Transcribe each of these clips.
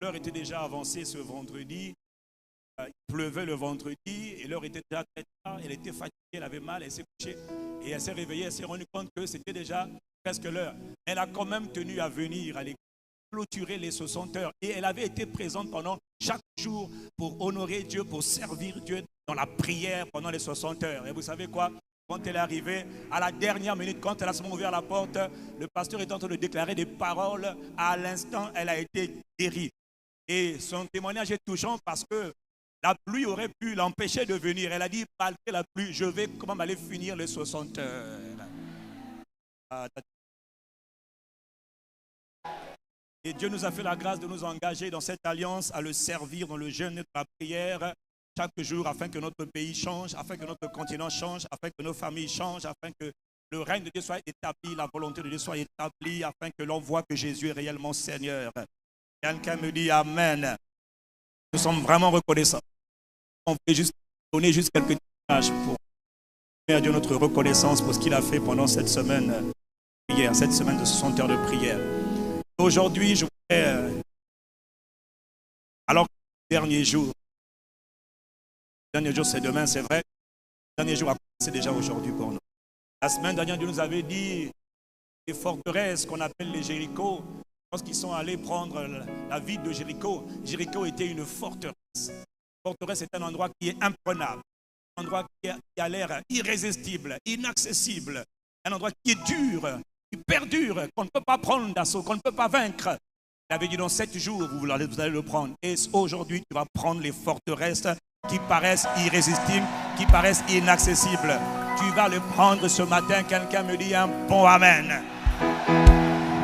l'heure était déjà avancée ce vendredi. Il pleuvait le vendredi et l'heure était déjà très tard. Elle était fatiguée, elle avait mal, elle s'est couchée et elle s'est réveillée. Elle s'est rendue compte que c'était déjà presque l'heure. Elle a quand même tenu à venir à l'église, clôturer les 60 heures. Et elle avait été présente pendant chaque jour pour honorer Dieu, pour servir Dieu dans la prière pendant les 60 heures. Et vous savez quoi? Quand elle est arrivée, à la dernière minute, quand elle a seulement ouvert la porte, le pasteur est en train de déclarer des paroles. À l'instant, elle a été guérie. Et son témoignage est touchant parce que la pluie aurait pu l'empêcher de venir. Elle a dit, malgré la pluie, je vais quand même aller finir les 60 heures. Et Dieu nous a fait la grâce de nous engager dans cette alliance à le servir dans le jeûne et la prière chaque jour afin que notre pays change, afin que notre continent change, afin que nos familles changent, afin que le règne de Dieu soit établi, la volonté de Dieu soit établie, afin que l'on voit que Jésus est réellement Seigneur. Quelqu'un me dit Amen. Nous sommes vraiment reconnaissants. On peut juste donner juste quelques images pour donner à Dieu notre reconnaissance pour ce qu'il a fait pendant cette semaine de prière, cette semaine de 60 heures de prière. Aujourd'hui, je voudrais, alors que le dernier jour c'est demain, c'est vrai, le dernier jour a commencé déjà aujourd'hui pour nous. La semaine dernière, Dieu nous avait dit les forteresses qu'on appelle les Jéricho, lorsqu'ils sont allés prendre la ville de Jéricho, Jéricho était une forteresse. Une forteresse est un endroit qui est imprenable, un endroit qui a l'air irrésistible, inaccessible, un endroit qui est dur, qui perdure, qu'on ne peut pas prendre d'assaut, qu'on ne peut pas vaincre. Il avait dit dans 7 jours, vous allez le prendre. Et aujourd'hui, tu vas prendre les forteresses qui paraissent irrésistibles, qui paraissent inaccessibles. Tu vas le prendre ce matin. Quelqu'un me dit un bon Amen.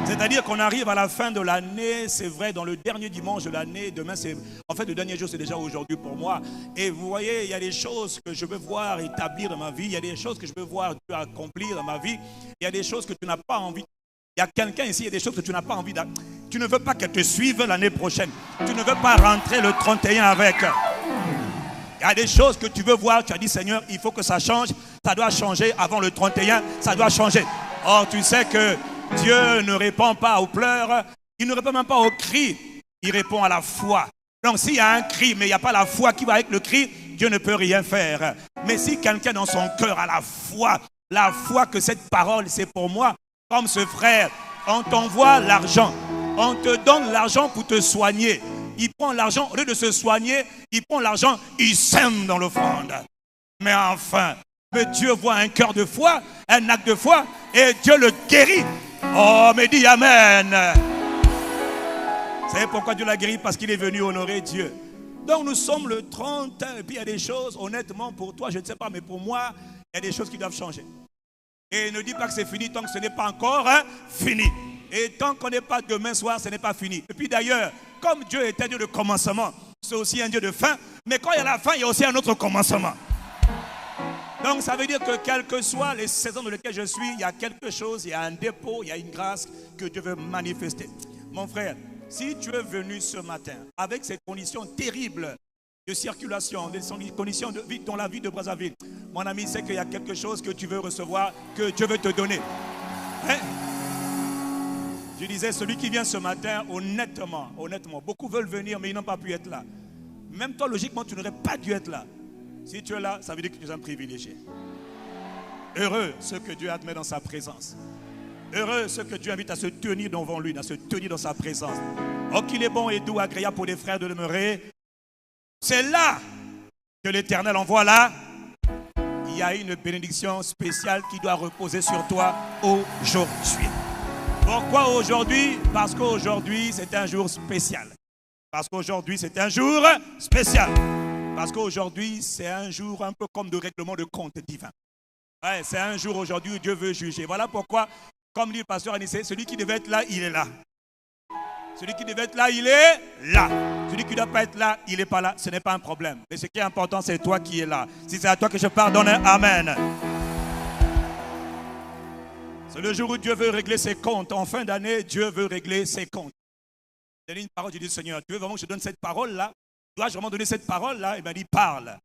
C'est-à-dire qu'on arrive à la fin de l'année, c'est vrai, dans le dernier dimanche de l'année. Demain, c'est, en fait, le dernier jour, c'est déjà aujourd'hui pour moi. Et vous voyez, il y a des choses que je veux voir établir dans ma vie. Il y a des choses que je veux voir Dieu accomplir dans ma vie. Il y a des choses que tu n'as pas envie. Il y a quelqu'un ici, il y a des choses que tu n'as pas envie. Tu ne veux pas qu'elle te suive l'année prochaine. Tu ne veux pas rentrer le 31 avec. Il y a des choses que tu veux voir. Tu as dit, Seigneur, il faut que ça change. Ça doit changer avant le 31. Ça doit changer. Or, tu sais que Dieu ne répond pas aux pleurs. Il ne répond même pas aux cris. Il répond à la foi. Donc, s'il y a un cri, mais il n'y a pas la foi qui va avec le cri, Dieu ne peut rien faire. Mais si quelqu'un dans son cœur a la foi que cette parole, c'est pour moi, comme ce frère, on t'envoie l'argent. On te donne l'argent pour te soigner. Il prend l'argent, au lieu de se soigner, il prend l'argent, il sème dans l'offrande. Mais enfin, mais Dieu voit un cœur de foi, un acte de foi, et Dieu le guérit. Oh, mais dis Amen. Vous savez pourquoi Dieu l'a guéri? Parce qu'il est venu honorer Dieu. Donc nous sommes le 30, et puis il y a des choses, honnêtement, pour toi, je ne sais pas, mais pour moi, il y a des choses qui doivent changer. Et ne dis pas que c'est fini tant que ce n'est pas encore fini. Et tant qu'on n'est pas demain soir, ce n'est pas fini. Et puis d'ailleurs, comme Dieu est un Dieu de commencement, c'est aussi un Dieu de fin. Mais quand il y a la fin, il y a aussi un autre commencement. Donc ça veut dire que quelles que soient les saisons dans lesquelles je suis, il y a quelque chose, il y a un dépôt, il y a une grâce que Dieu veut manifester. Mon frère, si tu es venu ce matin avec ces conditions terribles de circulation, des conditions de vie dans la vie de Brazzaville, mon ami, c'est qu'il y a quelque chose que tu veux recevoir, que Dieu veut te donner. Hein? Je disais, celui qui vient ce matin, honnêtement, beaucoup veulent venir, mais ils n'ont pas pu être là. Même toi, logiquement, tu n'aurais pas dû être là. Si tu es là, ça veut dire que tu es un privilégié. Heureux ceux que Dieu admet dans sa présence. Heureux ceux que Dieu invite à se tenir devant lui, à se tenir dans sa présence. Oh, qu'il est bon et doux, agréable pour les frères de demeurer. C'est là que l'Éternel envoie là. Il y a une bénédiction spéciale qui doit reposer sur toi aujourd'hui. Pourquoi aujourd'hui? Parce qu'aujourd'hui, c'est un jour spécial. Parce qu'aujourd'hui, c'est un jour spécial. Parce qu'aujourd'hui, c'est un jour un peu comme de règlement de compte divin. Ouais, c'est un jour aujourd'hui où Dieu veut juger. Voilà pourquoi, comme dit le pasteur Anissé, celui qui devait être là, il est là. Celui qui devait être là, il est là. Celui qui ne doit pas être là, il n'est pas là. Ce n'est pas un problème. Mais ce qui est important, c'est toi qui es là. Si c'est à toi que je parle, donne un Amen. C'est le jour où Dieu veut régler ses comptes. En fin d'année, Dieu veut régler ses comptes. J'ai donné une parole, je dis, Seigneur, tu veux vraiment que je donne cette parole-là? Dois-je vraiment donner cette parole-là? Il m'a dit, parle.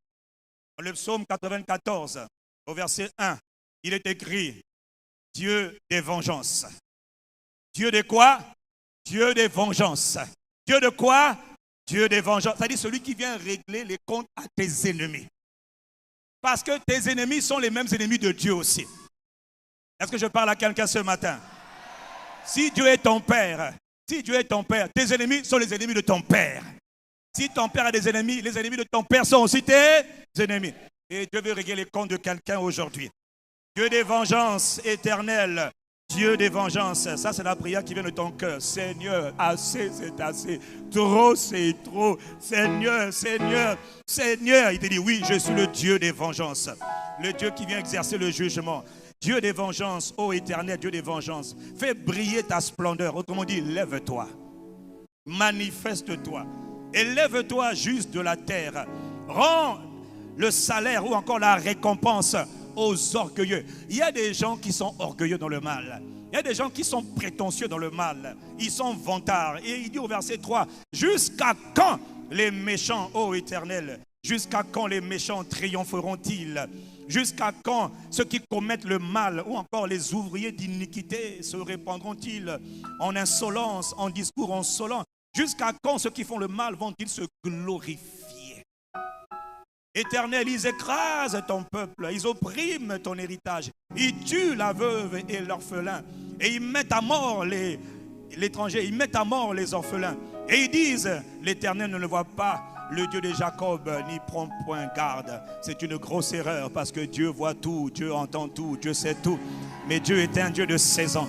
Dans le psaume 94, au verset 1, il est écrit, Dieu des vengeances. Dieu de quoi? Dieu des vengeances. Dieu de quoi? Dieu des vengeances. C'est-à-dire celui qui vient régler les comptes à tes ennemis. Parce que tes ennemis sont les mêmes ennemis de Dieu aussi. Est-ce que je parle à quelqu'un ce matin? Si Dieu est ton père, tes ennemis sont les ennemis de ton père. Si ton père a des ennemis, les ennemis de ton père sont aussi tes ennemis. Et Dieu veut régler les comptes de quelqu'un aujourd'hui. Dieu des vengeances éternelles. Dieu des vengeances. Ça, c'est la prière qui vient de ton cœur. Seigneur, assez, c'est assez. Trop, c'est trop. Seigneur, Seigneur, Seigneur. Il te dit, oui, je suis le Dieu des vengeances. Le Dieu qui vient exercer le jugement. Dieu des vengeances, ô éternel Dieu des vengeances. Fais briller ta splendeur. Autrement dit, lève-toi. Manifeste-toi. Élève-toi juste de la terre. Rends le salaire ou encore la récompense aux orgueilleux. Il y a des gens qui sont orgueilleux dans le mal. Il y a des gens qui sont prétentieux dans le mal. Ils sont vantards. Et il dit au verset 3, jusqu'à quand les méchants, ô éternel, jusqu'à quand les méchants triompheront-ils? Jusqu'à quand ceux qui commettent le mal ou encore les ouvriers d'iniquité se répandront-ils en insolence, en discours insolents? Jusqu'à quand ceux qui font le mal vont-ils se glorifier? Éternel, ils écrasent ton peuple, ils oppriment ton héritage, ils tuent la veuve et l'orphelin, et ils mettent à mort l'étranger, ils mettent à mort les orphelins. Et ils disent, l'Éternel ne le voit pas, le Dieu de Jacob n'y prend point garde. C'est une grosse erreur parce que Dieu voit tout, Dieu entend tout, Dieu sait tout. Mais Dieu est un Dieu de saison.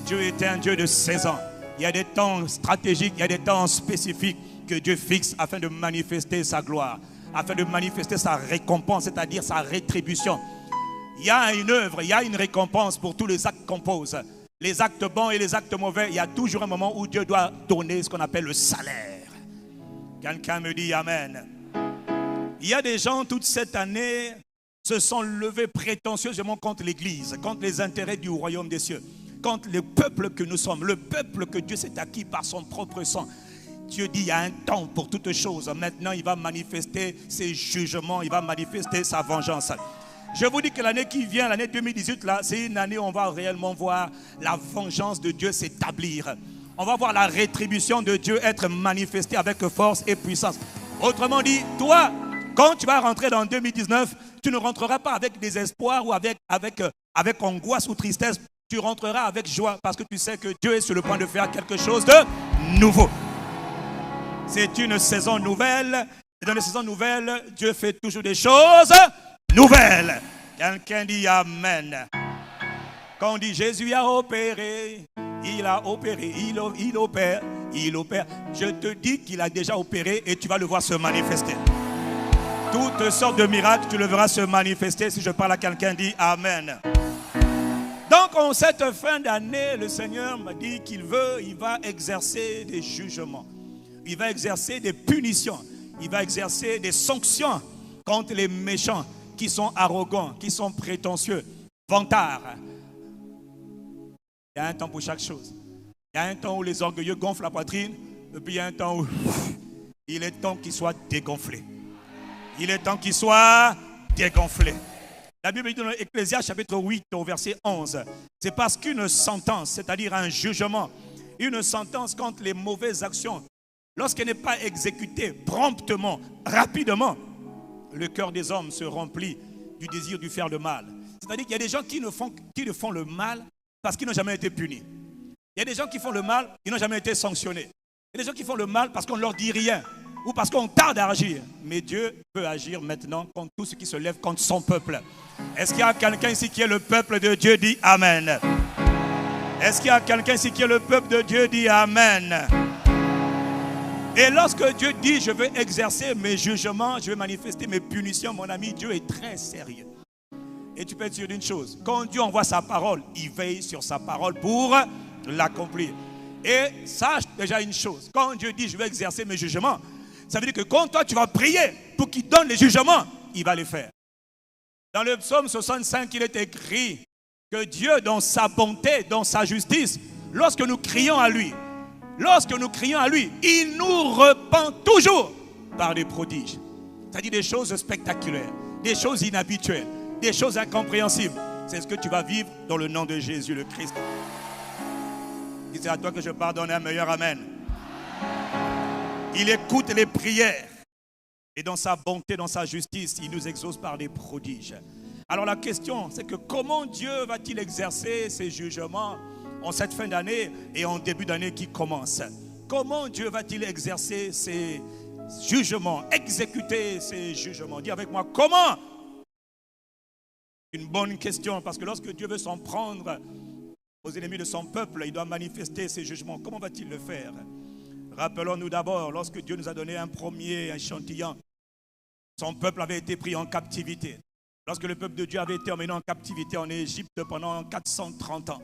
Dieu est un Dieu de saison. Il y a des temps stratégiques, il y a des temps spécifiques que Dieu fixe afin de manifester sa gloire, afin de manifester sa récompense, c'est-à-dire sa rétribution. Il y a une œuvre, il y a une récompense pour tous les actes qu'on pose. Les actes bons et les actes mauvais, il y a toujours un moment où Dieu doit donner ce qu'on appelle le salaire. Quelqu'un me dit Amen. Il y a des gens, toute cette année, se sont levés prétentieusement contre l'Église, contre les intérêts du royaume des cieux, contre le peuple que nous sommes, le peuple que Dieu s'est acquis par son propre sang. Dieu dit, il y a un temps pour toutes choses. Maintenant, il va manifester ses jugements, il va manifester sa vengeance. Je vous dis que l'année qui vient, l'année 2018, là, c'est une année où on va réellement voir la vengeance de Dieu s'établir. On va voir la rétribution de Dieu être manifestée avec force et puissance. Autrement dit, toi, quand tu vas rentrer dans 2019, tu ne rentreras pas avec désespoir ou avec angoisse ou tristesse. Tu rentreras avec joie parce que tu sais que Dieu est sur le point de faire quelque chose de nouveau. C'est une saison nouvelle. Et dans les saisons nouvelles, Dieu fait toujours des choses nouvelles. Quelqu'un dit Amen. Quand on dit Jésus a opéré, il a opéré, il opère. Je te dis qu'il a déjà opéré et tu vas le voir se manifester. Toutes sortes de miracles, tu le verras se manifester. Si je parle à quelqu'un, dit Amen. Donc en cette fin d'année, le Seigneur m'a dit qu'il va exercer des jugements. Il va exercer des punitions. Il va exercer des sanctions contre les méchants qui sont arrogants, qui sont prétentieux, vantards. Il y a un temps pour chaque chose. Il y a un temps où les orgueilleux gonflent la poitrine, et puis il y a un temps où il est temps qu'ils soient dégonflés. Il est temps qu'ils soient dégonflés. La Bible dit dans Ecclésiaste chapitre 8 au verset 11, c'est parce qu'une sentence, c'est-à-dire un jugement, une sentence contre les mauvaises actions, lorsqu'elle n'est pas exécutée promptement, rapidement, le cœur des hommes se remplit du désir de faire le mal. C'est-à-dire qu'il y a des gens qui ne font le mal parce qu'ils n'ont jamais été punis. Il y a des gens qui font le mal, ils n'ont jamais été sanctionnés. Il y a des gens qui font le mal parce qu'on ne leur dit rien ou parce qu'on tarde à agir. Mais Dieu peut agir maintenant contre tout ce qui se lève contre son peuple. Est-ce qu'il y a quelqu'un ici qui est le peuple de Dieu? Dit Amen. Est-ce qu'il y a quelqu'un ici qui est le peuple de Dieu? Dit Amen. Et lorsque Dieu dit, je veux exercer mes jugements, je vais manifester mes punitions, mon ami, Dieu est très sérieux. Et tu peux être sûr d'une chose, quand Dieu envoie sa parole, il veille sur sa parole pour l'accomplir. Et sache déjà une chose, quand Dieu dit, je vais exercer mes jugements, ça veut dire que quand toi tu vas prier pour qu'il donne les jugements, il va les faire. Dans le psaume 65, il est écrit que Dieu, dans sa bonté, dans sa justice, lorsque nous crions à lui, il nous repent toujours par des prodiges. C'est-à-dire des choses spectaculaires, des choses inhabituelles, des choses incompréhensibles. C'est ce que tu vas vivre dans le nom de Jésus le Christ. C'est à toi que je pardonne un meilleur Amen. Il écoute les prières. Et dans sa bonté, dans sa justice, il nous exauce par des prodiges. Alors la question, c'est que comment Dieu va-t-il exercer ses jugements en cette fin d'année et en début d'année qui commence? Comment Dieu va-t-il exercer ses jugements, exécuter ses jugements? Dis avec moi, comment? Une bonne question, parce que lorsque Dieu veut s'en prendre aux ennemis de son peuple, il doit manifester ses jugements. Comment va-t-il le faire? Rappelons-nous d'abord, lorsque Dieu nous a donné un premier échantillon, son peuple avait été pris en captivité. Lorsque le peuple de Dieu avait été emmené en captivité en Égypte pendant 430 ans,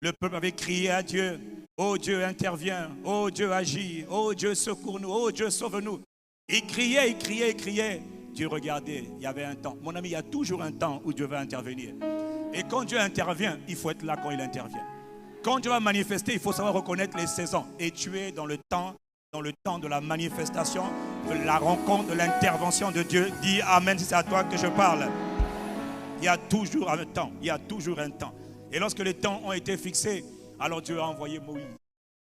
le peuple avait crié à Dieu, « Oh Dieu, interviens, oh Dieu, agis, oh Dieu, secours-nous, oh Dieu, sauve-nous. » Il criait, il criait, il criait. Dieu regardait, il y avait un temps. Mon ami, il y a toujours un temps où Dieu va intervenir. Et quand Dieu intervient, il faut être là quand il intervient. Quand Dieu va manifester, il faut savoir reconnaître les saisons. Et tu es dans le temps de la manifestation, de la rencontre, de l'intervention de Dieu. Dis Amen si c'est à toi que je parle. Il y a toujours un temps. Il y a toujours un temps. Et lorsque les temps ont été fixés, alors Dieu a envoyé Moïse.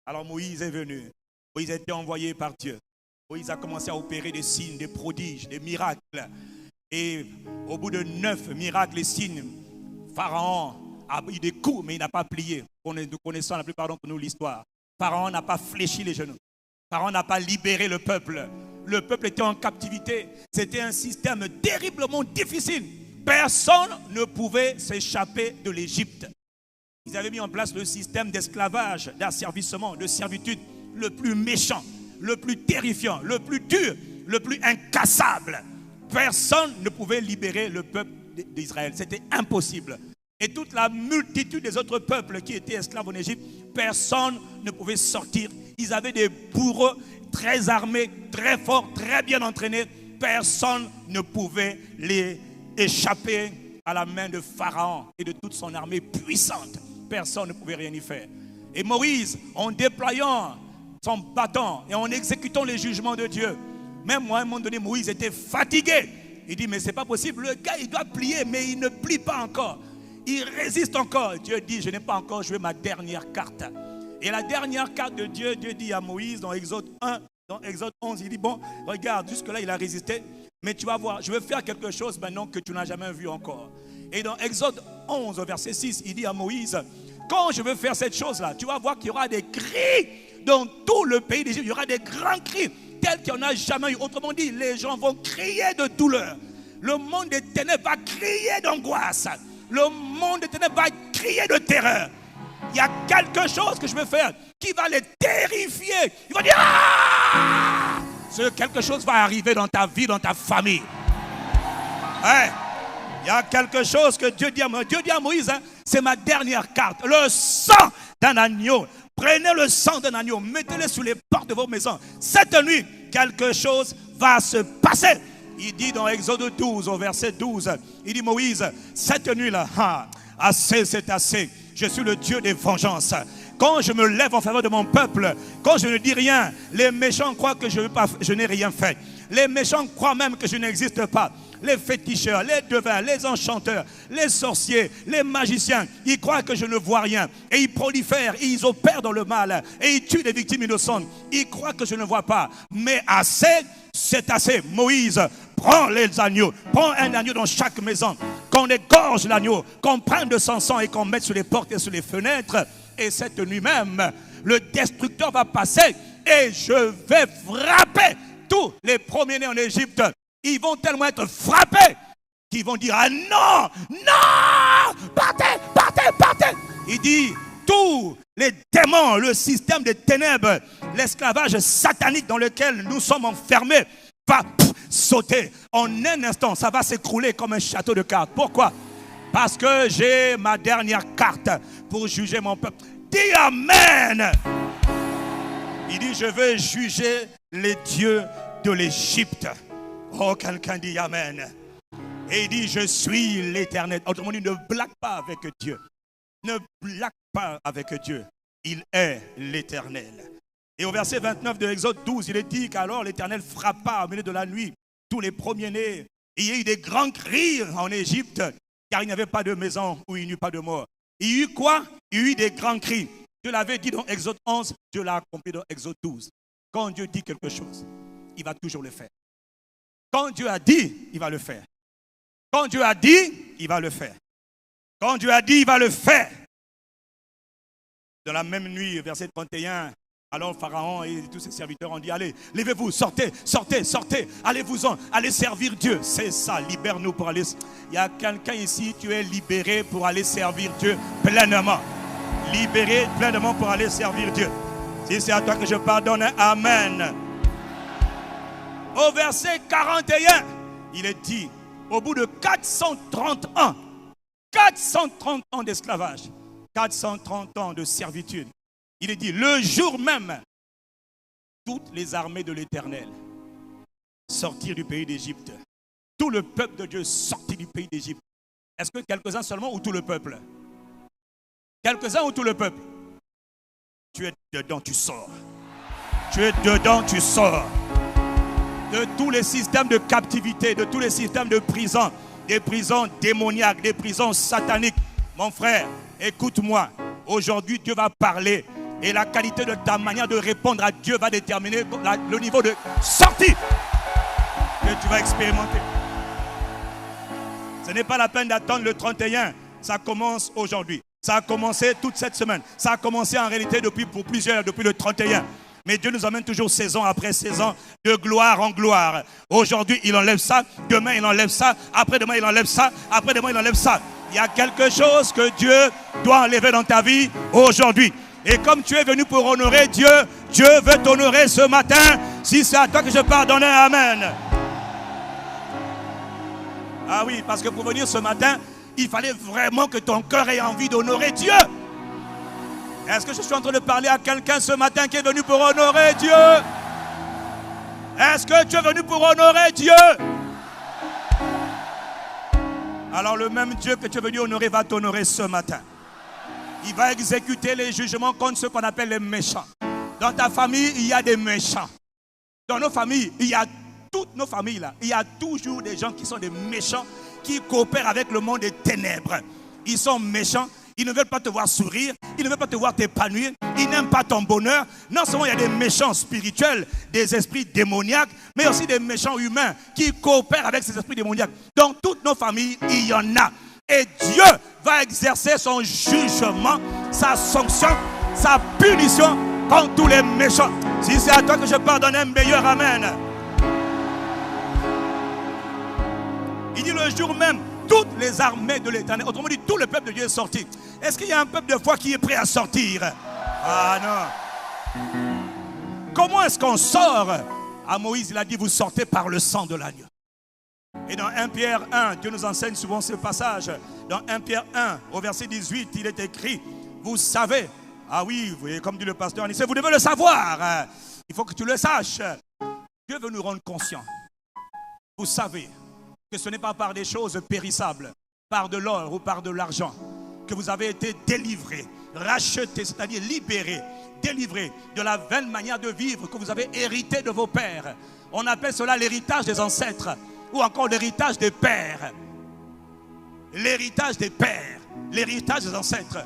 Alors Moïse est venu. Moïse a été envoyé par Dieu. Moïse a commencé à opérer des signes, des prodiges, des miracles. Et au bout de 9 miracles et signes, Pharaon a eu des coups, mais il n'a pas plié. Nous connaissons la plupart d'entre nous l'histoire. Pharaon n'a pas fléchi les genoux. Pharaon n'a pas libéré le peuple. Le peuple était en captivité. C'était un système terriblement difficile. Personne ne pouvait s'échapper de l'Égypte. Ils avaient mis en place le système d'esclavage, d'asservissement, de servitude le plus méchant, le plus terrifiant, le plus dur, le plus incassable. Personne ne pouvait libérer le peuple d'Israël. C'était impossible. Et toute la multitude des autres peuples qui étaient esclaves en Égypte, personne ne pouvait sortir. Ils avaient des bourreaux très armés, très forts, très bien entraînés. Personne ne pouvait les échapper à la main de Pharaon et de toute son armée puissante. Personne ne pouvait rien y faire. Et Moïse, en déployant son bâton et en exécutant les jugements de Dieu, même moi, à un moment donné, Moïse était fatigué. Il dit, mais c'est pas possible. Le gars, il doit plier, mais il ne plie pas encore. Il résiste encore. Dieu dit, je n'ai pas encore joué ma dernière carte. Et la dernière carte de Dieu, Dieu dit à Moïse dans Exode 1, dans Exode 11, il dit, bon, regarde, jusque-là, il a résisté. Mais tu vas voir, je vais faire quelque chose maintenant que tu n'as jamais vu encore. Et dans Exode 11, verset 6, il dit à Moïse, quand je veux faire cette chose-là, tu vas voir qu'il y aura des cris dans tout le pays d'Égypte. Il y aura des grands cris tels qu'il n'y en a jamais eu. Autrement dit, les gens vont crier de douleur. Le monde des ténèbres va crier d'angoisse. Le monde des ténèbres va crier de terreur. Il y a quelque chose que je veux faire qui va les terrifier. Ils vont dire, ah! Quelque chose va arriver dans ta vie, dans ta famille. Ouais. Il y a quelque chose que Dieu dit à Moïse. Dieu dit à Moïse, hein, c'est ma dernière carte. Le sang d'un agneau. Prenez le sang d'un agneau, mettez-le sous les portes de vos maisons. Cette nuit, quelque chose va se passer. Il dit dans Exode 12, au verset 12, il dit Moïse, cette nuit-là, assez c'est assez. Je suis le Dieu des vengeances. Quand je me lève en faveur de mon peuple, quand je ne dis rien, les méchants croient que je n'ai rien fait. Les méchants croient même que je n'existe pas. Les féticheurs, les devins, les enchanteurs, les sorciers, les magiciens, ils croient que je ne vois rien. Et ils prolifèrent, ils opèrent dans le mal. Et ils tuent des victimes innocentes. Ils croient que je ne vois pas. Mais assez, c'est assez. Moïse, prends les agneaux. Prends un agneau dans chaque maison. Qu'on égorge l'agneau, qu'on prenne de son sang et qu'on mette sur les portes et sur les fenêtres. Et cette nuit même, le destructeur va passer et je vais frapper tous les premiers-nés en Égypte. Ils vont tellement être frappés qu'ils vont dire, ah non, non, partez, partez, partez. Il dit, tous les démons, le système des ténèbres, l'esclavage satanique dans lequel nous sommes enfermés va sauter. En un instant, ça va s'écrouler comme un château de cartes. Pourquoi? Parce que j'ai ma dernière carte pour juger mon peuple. Dis Amen. Il dit, je vais juger les dieux de l'Égypte. Oh, quelqu'un dit Amen. Et il dit, je suis l'Éternel. Autrement dit, ne blague pas avec Dieu. Ne blague pas avec Dieu. Il est l'Éternel. Et au verset 29 de Exode 12, il est dit qu'alors l'Éternel frappa au milieu de la nuit tous les premiers-nés. Il y a eu des grands cris en Égypte, car il n'y avait pas de maison où il n'y eut pas de mort. Il y eut quoi? Il y eut des grands cris. Dieu l'avait dit dans Exode 11, Dieu l'a accompli dans Exode 12. Quand Dieu dit quelque chose, il va toujours le faire. Quand Dieu a dit, il va le faire. Quand Dieu a dit, il va le faire. Quand Dieu a dit, il va le faire. Dans la même nuit, verset 31, alors Pharaon et tous ses serviteurs ont dit, allez, levez-vous, sortez, sortez, sortez, allez-vous-en, allez servir Dieu. C'est ça, libère-nous pour aller. Il y a quelqu'un ici, tu es libéré pour aller servir Dieu pleinement. Libéré pleinement pour aller servir Dieu. Si c'est à toi que je pardonne, amen. Au verset 41, il est dit, au bout de 430 ans d'esclavage, 430 ans de servitude, il est dit, le jour même, toutes les armées de l'Éternel sortirent du pays d'Égypte. Tout le peuple de Dieu sortit du pays d'Égypte. Est-ce que quelques-uns seulement ou tout le peuple? Quelques-uns ou tout le peuple? Tu es dedans, tu sors. Tu es dedans, tu sors. De tous les systèmes de captivité, de tous les systèmes de prison, des prisons démoniaques, des prisons sataniques. Mon frère, écoute-moi. Aujourd'hui, Dieu va parler. Et la qualité de ta manière de répondre à Dieu va déterminer le niveau de sortie que tu vas expérimenter. Ce n'est pas la peine d'attendre le 31. Ça commence aujourd'hui. Ça a commencé toute cette semaine. Ça a commencé en réalité depuis le 31. Mais Dieu nous emmène toujours saison après saison, de gloire en gloire. Aujourd'hui, il enlève ça. Demain, il enlève ça. Après-demain, il enlève ça. Après-demain, il enlève ça. Il y a quelque chose que Dieu doit enlever dans ta vie aujourd'hui. Et comme tu es venu pour honorer Dieu, Dieu veut t'honorer ce matin. Si c'est à toi que je pardonne, amen. Ah oui, parce que pour venir ce matin, il fallait vraiment que ton cœur ait envie d'honorer Dieu. Est-ce que je suis en train de parler à quelqu'un ce matin qui est venu pour honorer Dieu? Est-ce que tu es venu pour honorer Dieu? Alors le même Dieu que tu es venu honorer va t'honorer ce matin. Il va exécuter les jugements contre ceux qu'on appelle les méchants. Dans ta famille, il y a des méchants. Dans nos familles, il y a toutes nos familles là. Il y a toujours des gens qui sont des méchants, qui coopèrent avec le monde des ténèbres. Ils sont méchants. Ils ne veulent pas te voir sourire. Ils ne veulent pas te voir t'épanouir. Ils n'aiment pas ton bonheur. Non seulement il y a des méchants spirituels, des esprits démoniaques, mais aussi des méchants humains qui coopèrent avec ces esprits démoniaques. Dans toutes nos familles, il y en a. Et Dieu va exercer son jugement, sa sanction, sa punition contre tous les méchants. Si c'est à toi que je pardonne, un meilleur amen. Il dit le jour même, toutes les armées de l'Éternel, autrement dit, tout le peuple de Dieu est sorti. Est-ce qu'il y a un peuple de foi qui est prêt à sortir? Ah non. Comment est-ce qu'on sort? À Moïse, il a dit, vous sortez par le sang de l'agneau. Et dans 1 Pierre 1, Dieu nous enseigne souvent ce passage. Dans 1 Pierre 1, au verset 18, il est écrit, vous savez, ah oui, vous voyez, comme dit le pasteur, vous devez le savoir. Il faut que tu le saches. Dieu veut nous rendre conscients. Vous savez que ce n'est pas par des choses périssables, par de l'or ou par de l'argent, que vous avez été délivrés, rachetés, c'est-à-dire libérés, délivrés de la vaine manière de vivre que vous avez hérité de vos pères. On appelle cela l'héritage des ancêtres, ou encore l'héritage des pères. L'héritage des pères, l'héritage des ancêtres.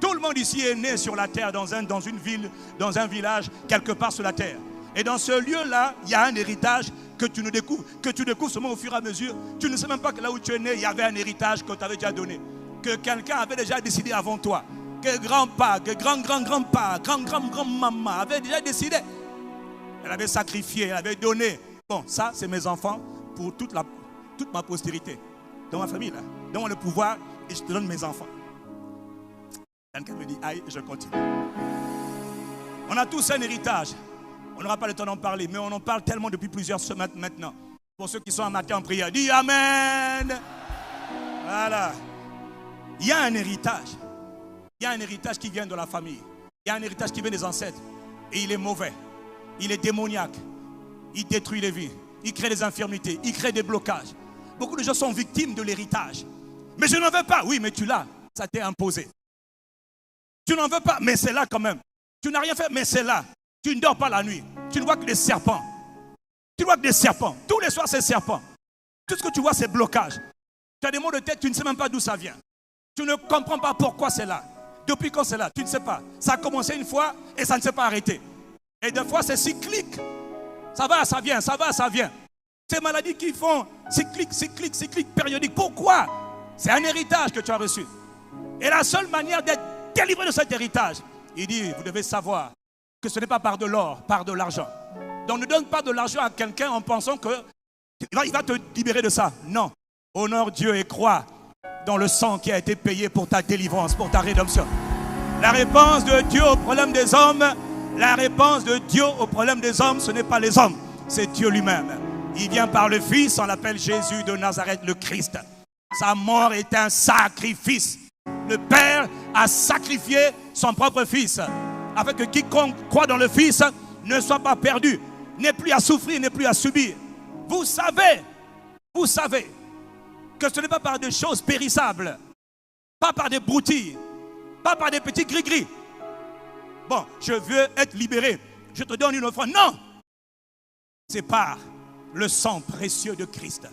Tout le monde ici est né sur la terre, dans une ville, dans un village, quelque part sur la terre. Et dans ce lieu-là, il y a un héritage que tu découvres seulement au fur et à mesure. Tu ne sais même pas que là où tu es né, il y avait un héritage qu'on t'avait déjà donné. Que quelqu'un avait déjà décidé avant toi. Que grand-papa, que grand-grand-grand-papa, grand-grand-grand-maman avait déjà décidé. Elle avait sacrifié, elle avait donné. Bon, ça, c'est mes enfants pour toute ma postérité. Dans ma famille, là. Donne-moi le pouvoir et je te donne mes enfants. Quelqu'un me dit, aïe, je continue. On a tous un héritage. On n'aura pas le temps d'en parler, mais on en parle tellement depuis plusieurs semaines maintenant. Pour ceux qui sont un matin en prière, dis Amen. Voilà. Il y a un héritage. Il y a un héritage qui vient de la famille. Il y a un héritage qui vient des ancêtres. Et il est mauvais. Il est démoniaque. Il détruit les vies. Il crée des infirmités. Il crée des blocages. Beaucoup de gens sont victimes de l'héritage. Mais je n'en veux pas. Oui, mais tu l'as. Ça t'est imposé. Tu n'en veux pas, mais c'est là quand même. Tu n'as rien fait, mais c'est là. Tu ne dors pas la nuit. Tu ne vois que des serpents. Tu vois que des serpents. Tous les soirs, c'est serpents. Tout ce que tu vois, c'est blocage. Tu as des maux de tête, tu ne sais même pas d'où ça vient. Tu ne comprends pas pourquoi c'est là. Depuis quand c'est là, tu ne sais pas. Ça a commencé une fois et ça ne s'est pas arrêté. Et des fois, c'est cyclique. Ça va, ça vient, ça va, ça vient. Ces maladies qui font cyclique, périodique. Pourquoi? C'est un héritage que tu as reçu. Et la seule manière d'être délivré de cet héritage, il dit, vous devez savoir que ce n'est pas par de l'or, par de l'argent. Donc ne donne pas de l'argent à quelqu'un en pensant qu'il va te libérer de ça. Non. Honore Dieu et crois dans le sang qui a été payé pour ta délivrance, pour ta rédemption. La réponse de Dieu au problème des hommes, la réponse de Dieu au problème des hommes, ce n'est pas les hommes, c'est Dieu lui-même. Il vient par le Fils, on l'appelle Jésus de Nazareth, le Christ. Sa mort est un sacrifice. Le Père a sacrifié son propre Fils, afin que quiconque croit dans le Fils ne soit pas perdu, n'ait plus à souffrir, n'ait plus à subir. Vous savez que ce n'est pas par des choses périssables, pas par des broutilles, pas par des petits gris-gris. Bon, je veux être libéré, je te donne une offrande. Non! C'est par le sang précieux de Christ.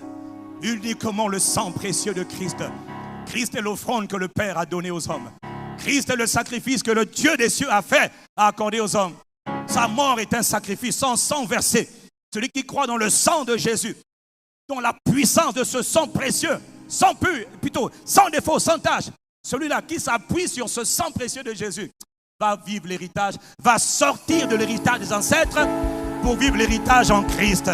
Uniquement le sang précieux de Christ. Christ est l'offrande que le Père a donnée aux hommes. Christ est le sacrifice que le Dieu des cieux a fait, a accordé aux hommes. Sa mort est un sacrifice, son sang versé. Celui qui croit dans le sang de Jésus, dans la puissance de ce sang précieux, sans défaut, sans tâche, celui-là qui s'appuie sur ce sang précieux de Jésus, va vivre l'héritage, va sortir de l'héritage des ancêtres pour vivre l'héritage en Christ.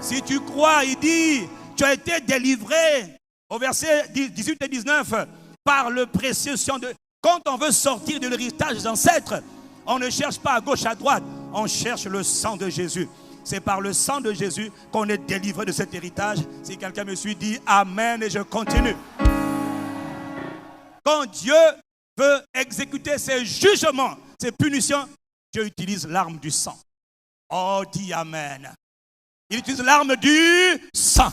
Si tu crois, il dit, tu as été délivré, au verset 18 et 19, par le précieux sang de... Quand on veut sortir de l'héritage des ancêtres, on ne cherche pas à gauche, à droite, on cherche le sang de Jésus. C'est par le sang de Jésus qu'on est délivré de cet héritage. Si quelqu'un me suit, dit Amen et je continue. Quand Dieu veut exécuter ses jugements, ses punitions, Dieu utilise l'arme du sang. Oh, dis Amen. Il utilise l'arme du sang.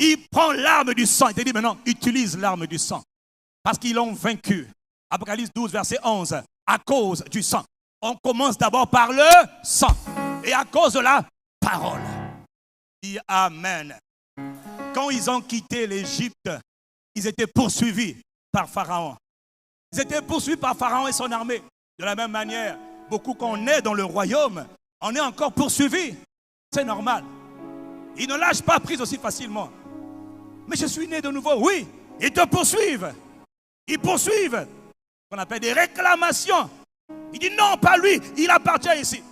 Il prend l'arme du sang. Il te dit maintenant, utilise l'arme du sang. Parce qu'ils l'ont vaincu. Apocalypse 12, verset 11. À cause du sang. On commence d'abord par le sang. Et à cause de la parole. Dis Amen. Quand ils ont quitté l'Égypte, ils étaient poursuivis par Pharaon. Ils étaient poursuivis par Pharaon et son armée. De la même manière, beaucoup qu'on est dans le royaume, on est encore poursuivis. C'est normal. Ils ne lâchent pas prise aussi facilement. Mais je suis né de nouveau. Oui, ils te poursuivent. Ils poursuivent. On appelle des réclamations. Il dit non, pas lui, il appartient ici.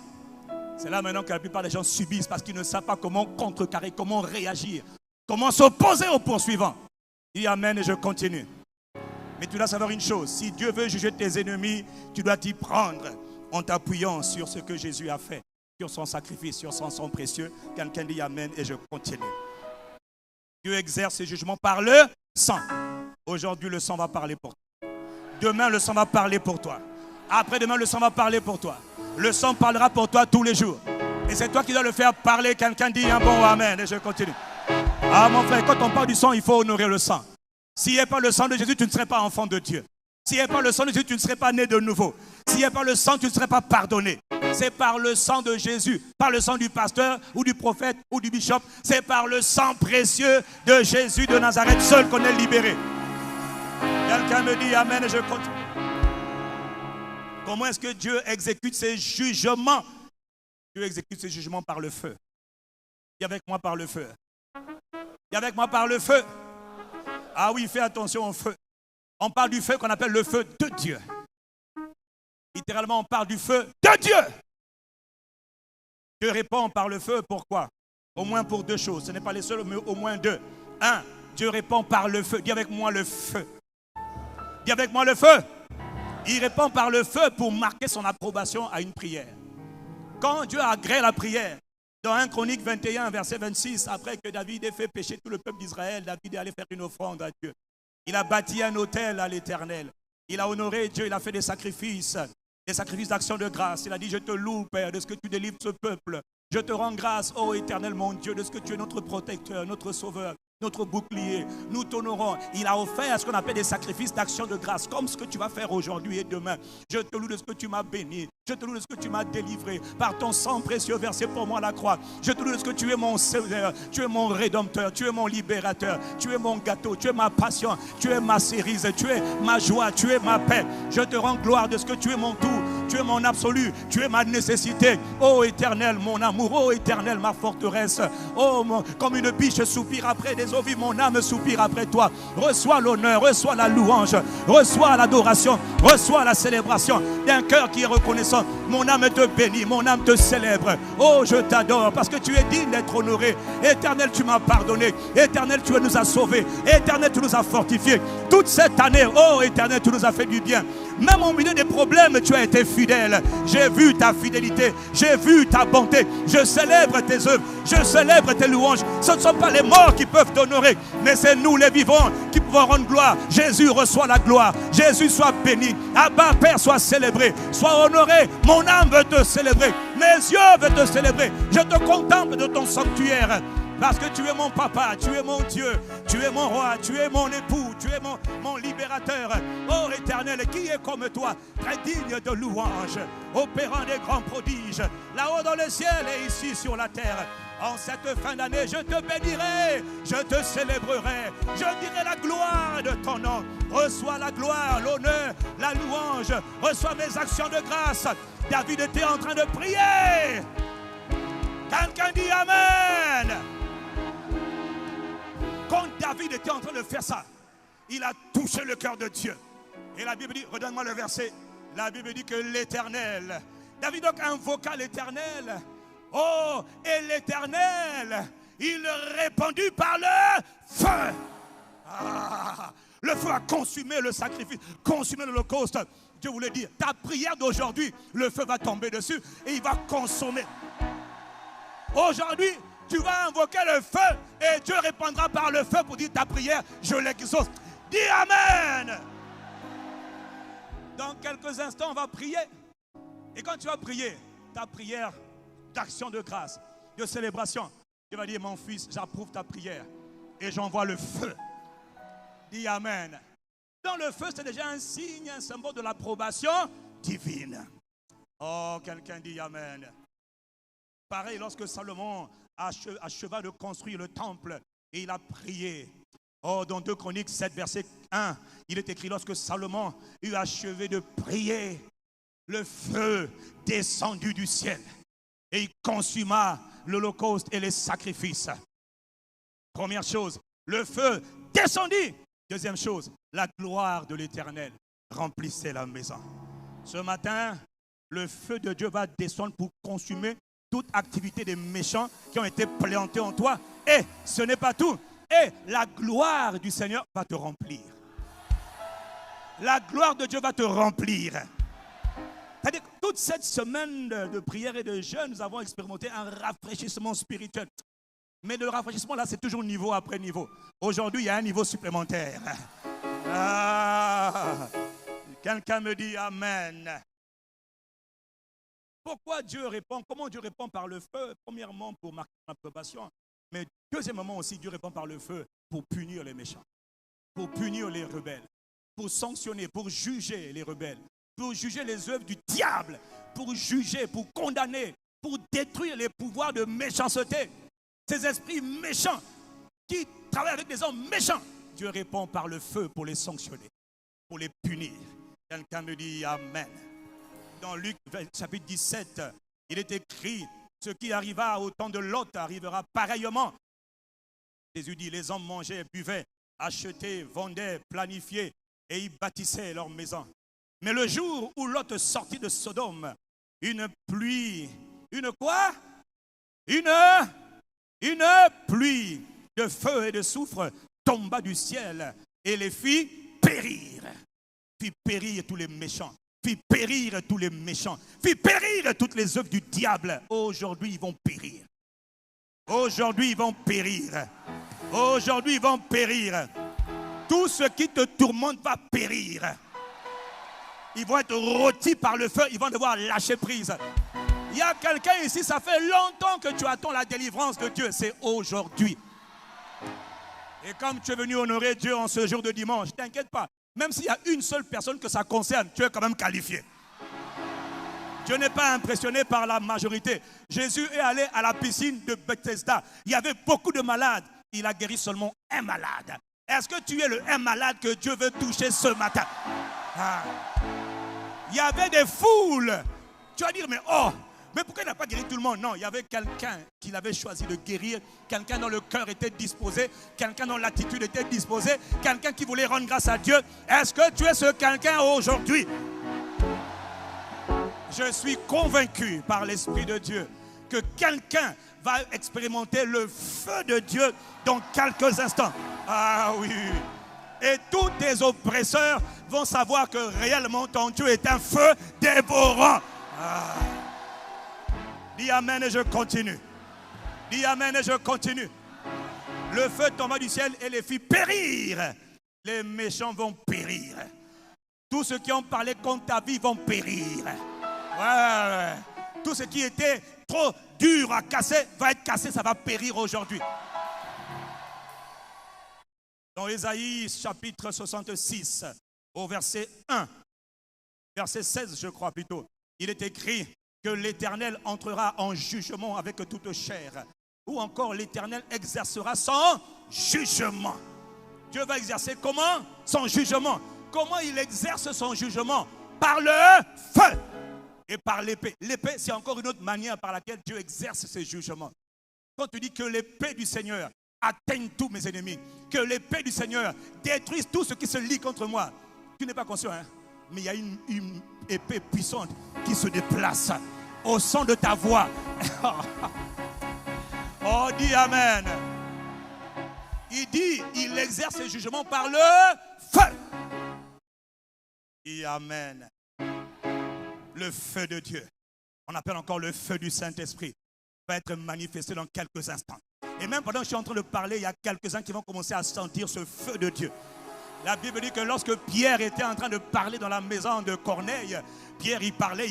C'est là maintenant que la plupart des gens subissent parce qu'ils ne savent pas comment contrecarrer, comment réagir, comment s'opposer aux poursuivants. Il dit Amen et je continue. Mais tu dois savoir une chose, si Dieu veut juger tes ennemis, tu dois t'y prendre en t'appuyant sur ce que Jésus a fait, sur son sacrifice, sur son sang précieux. Quelqu'un dit Amen et je continue. Dieu exerce ses jugements par le sang. Aujourd'hui, le sang va parler pour toi. Demain, le sang va parler pour toi. Après-demain, le sang va parler pour toi. Le sang parlera pour toi tous les jours. Et c'est toi qui dois le faire parler. Quelqu'un dit un bon Amen et je continue. Ah mon frère, quand on parle du sang, il faut honorer le sang. S'il n'y a pas le sang de Jésus, tu ne serais pas enfant de Dieu. S'il n'y a pas le sang de Jésus, tu ne serais pas né de nouveau. S'il n'y a pas le sang, tu ne serais pas pardonné. C'est par le sang de Jésus, par le sang du pasteur ou du prophète ou du bishop. C'est par le sang précieux de Jésus de Nazareth seul qu'on est libéré. Quelqu'un me dit Amen et je continue. Comment est-ce que Dieu exécute ses jugements? Dieu exécute ses jugements par le feu. Dis avec moi par le feu. Dis avec moi par le feu. Ah oui, fais attention au feu. On parle du feu qu'on appelle le feu de Dieu. Littéralement, on parle du feu de Dieu. Dieu répond par le feu, pourquoi? Au moins pour deux choses. Ce n'est pas les seules, mais au moins deux. Un, Dieu répond par le feu. Dis avec moi le feu. Dis avec moi le feu. Il répond par le feu pour marquer son approbation à une prière. Quand Dieu agrée la prière, dans 1 Chronique 21, verset 26, après que David ait fait pécher tout le peuple d'Israël, David est allé faire une offrande à Dieu. Il a bâti un autel à l'Éternel. Il a honoré Dieu, il a fait des sacrifices d'action de grâce. Il a dit, je te loue, Père, de ce que tu délivres ce peuple. Je te rends grâce, ô Éternel, mon Dieu, de ce que tu es notre protecteur, notre sauveur, notre bouclier. Nous t'honorons. Il a offert ce qu'on appelle des sacrifices d'action de grâce, comme ce que tu vas faire aujourd'hui et demain. Je te loue de ce que tu m'as béni. Je te loue de ce que tu m'as délivré par ton sang précieux versé pour moi à la croix. Je te loue de ce que tu es mon sauveur, tu es mon rédempteur, tu es mon libérateur, tu es mon gâteau, tu es ma passion, tu es ma cerise, tu es ma joie, tu es ma paix. Je te rends gloire de ce que tu es mon tout. tu es mon absolu, tu es ma nécessité. Ô Éternel, mon amour, ô Éternel, ma forteresse. Comme une biche soupire après des eaux vives, mon âme soupire après toi. Reçois l'honneur, reçois la louange, reçois l'adoration, reçois la célébration d'un cœur qui est reconnaissant. Mon âme te bénit, mon âme te célèbre. Oh, je t'adore parce que tu es digne d'être honoré. Éternel, tu m'as pardonné. Éternel, tu nous as sauvés. Éternel, tu nous as fortifiés. Toute cette année, oh Éternel, tu nous as fait du bien. Même au milieu des problèmes, tu as été fidèle. J'ai vu ta fidélité, j'ai vu ta bonté. Je célèbre tes œuvres, je célèbre tes louanges. Ce ne sont pas les morts qui peuvent t'honorer, mais c'est nous les vivants qui pouvons rendre gloire. Jésus reçoit la gloire. Jésus soit béni. Abba, Père, soit célébré, soit honoré. Mon âme veut te célébrer, mes yeux veulent te célébrer. Je te contemple de ton sanctuaire. Parce que tu es mon papa, tu es mon Dieu, tu es mon roi, tu es mon époux, tu es mon libérateur. Oh Éternel, qui est comme toi, très digne de louange, opérant des grands prodiges, là-haut dans le ciel et ici sur la terre. En cette fin d'année, je te bénirai, je te célébrerai, je dirai la gloire de ton nom. Reçois la gloire, l'honneur, la louange, reçois mes actions de grâce. David était en train de prier. Quelqu'un dit Amen. Quand David était en train de faire ça, il a touché le cœur de Dieu. Et la Bible dit, redonne-moi le verset. La Bible dit que l'Éternel, David donc invoqua l'Éternel. Oh, et l'Éternel, il répondit par le feu. Ah, le feu a consumé le sacrifice, consumé l'holocauste. Dieu voulait dire, ta prière d'aujourd'hui, le feu va tomber dessus et il va consommer. Aujourd'hui, tu vas invoquer le feu et Dieu répondra par le feu pour dire ta prière, je l'exauce. Dis Amen. Dans quelques instants, on va prier. Et quand tu vas prier, ta prière d'action de grâce, de célébration, tu vas dire, mon fils, j'approuve ta prière et j'envoie le feu. Dis Amen. Dans le feu, c'est déjà un signe, un symbole de l'approbation divine. Oh, quelqu'un dit Amen. Pareil, lorsque Salomon acheva de construire le temple et il a prié. Oh, dans 2 Chroniques 7, verset 1, il est écrit, lorsque Salomon eut achevé de prier, le feu descendu du ciel et il consuma l'holocauste et les sacrifices. Première chose, le feu descendit. Deuxième chose, la gloire de l'Éternel remplissait la maison. Ce matin, le feu de Dieu va descendre pour consumer toute activité des méchants qui ont été plantés en toi. Et ce n'est pas tout. Et la gloire du Seigneur va te remplir. La gloire de Dieu va te remplir. C'est-à-dire que toute cette semaine de prière et de jeûne, nous avons expérimenté un rafraîchissement spirituel. Mais le rafraîchissement, là, c'est toujours niveau après niveau. Aujourd'hui, il y a un niveau supplémentaire. Ah, quelqu'un me dit Amen. Pourquoi Dieu répond? Comment Dieu répond par le feu? Premièrement, pour marquer l'approbation. Mais deuxièmement aussi, Dieu répond par le feu pour punir les méchants, pour punir les rebelles, pour sanctionner, pour juger les rebelles, pour juger les œuvres du diable, pour juger, pour condamner, pour détruire les pouvoirs de méchanceté. Ces esprits méchants qui travaillent avec des hommes méchants, Dieu répond par le feu pour les sanctionner, pour les punir. Quelqu'un me dit Amen. Dans Luc chapitre 17, il est écrit, ce qui arriva au temps de Lot arrivera pareillement. Jésus dit, les hommes mangeaient, buvaient, achetaient, vendaient, planifiaient et ils bâtissaient leur maison. Mais le jour où Lot sortit de Sodome, une pluie, une quoi? Une pluie de feu et de soufre tomba du ciel et les fit périr. Fit périr tous les méchants. Fit périr tous les méchants. Fit périr toutes les œuvres du diable. Aujourd'hui, ils vont périr. Aujourd'hui, ils vont périr. Aujourd'hui, ils vont périr. Tout ce qui te tourmente va périr. Ils vont être rôtis par le feu. Ils vont devoir lâcher prise. Il y a quelqu'un ici, ça fait longtemps que tu attends la délivrance de Dieu. C'est aujourd'hui. Et comme tu es venu honorer Dieu en ce jour de dimanche, t'inquiète pas. Même s'il y a une seule personne que ça concerne, tu es quand même qualifié. Dieu n'est pas impressionné par la majorité. Jésus est allé à la piscine de Bethesda. Il y avait beaucoup de malades. Il a guéri seulement un malade. Est-ce que tu es le un malade que Dieu veut toucher ce matin? Il y avait des foules. Tu vas dire, mais oh, mais pourquoi il n'a pas guéri tout le monde? Non, il y avait quelqu'un qu'il avait choisi de guérir, quelqu'un dont le cœur était disposé, quelqu'un dont l'attitude était disposée, quelqu'un qui voulait rendre grâce à Dieu. Est-ce que tu es ce quelqu'un aujourd'hui? Je suis convaincu par l'Esprit de Dieu que quelqu'un va expérimenter le feu de Dieu dans quelques instants. Ah oui. Et tous tes oppresseurs vont savoir que réellement ton Dieu est un feu dévorant. Ah. Dis amen et je continue. Dis amen et je continue. Le feu tomba du ciel et les fit périr. Les méchants vont périr. Tous ceux qui ont parlé contre ta vie vont périr. Ouais. Tout ce qui était trop dur à casser va être cassé, ça va périr aujourd'hui. Dans Ésaïe chapitre 66, au verset 1, verset 16 je crois plutôt, il est écrit que l'Éternel entrera en jugement avec toute chair. Ou encore l'Éternel exercera son jugement. Dieu va exercer comment? Son jugement. Comment il exerce son jugement? Par le feu et par l'épée. L'épée, c'est encore une autre manière par laquelle Dieu exerce ses jugements. Quand tu dis que l'épée du Seigneur atteigne tous mes ennemis, que l'épée du Seigneur détruise tout ce qui se lie contre moi, tu n'es pas conscient, hein? Mais il y a une épée puissante qui se déplace au son de ta voix. Oh, dis amen. Il dit, il exerce ses jugements par le feu. Dis amen. Le feu de Dieu, on appelle encore le feu du Saint-Esprit, va être manifesté dans quelques instants. Et même pendant que je suis en train de parler, il y a quelques-uns qui vont commencer à sentir ce feu de Dieu. La Bible dit que lorsque Pierre était en train de parler dans la maison de Corneille, Pierre il parlait.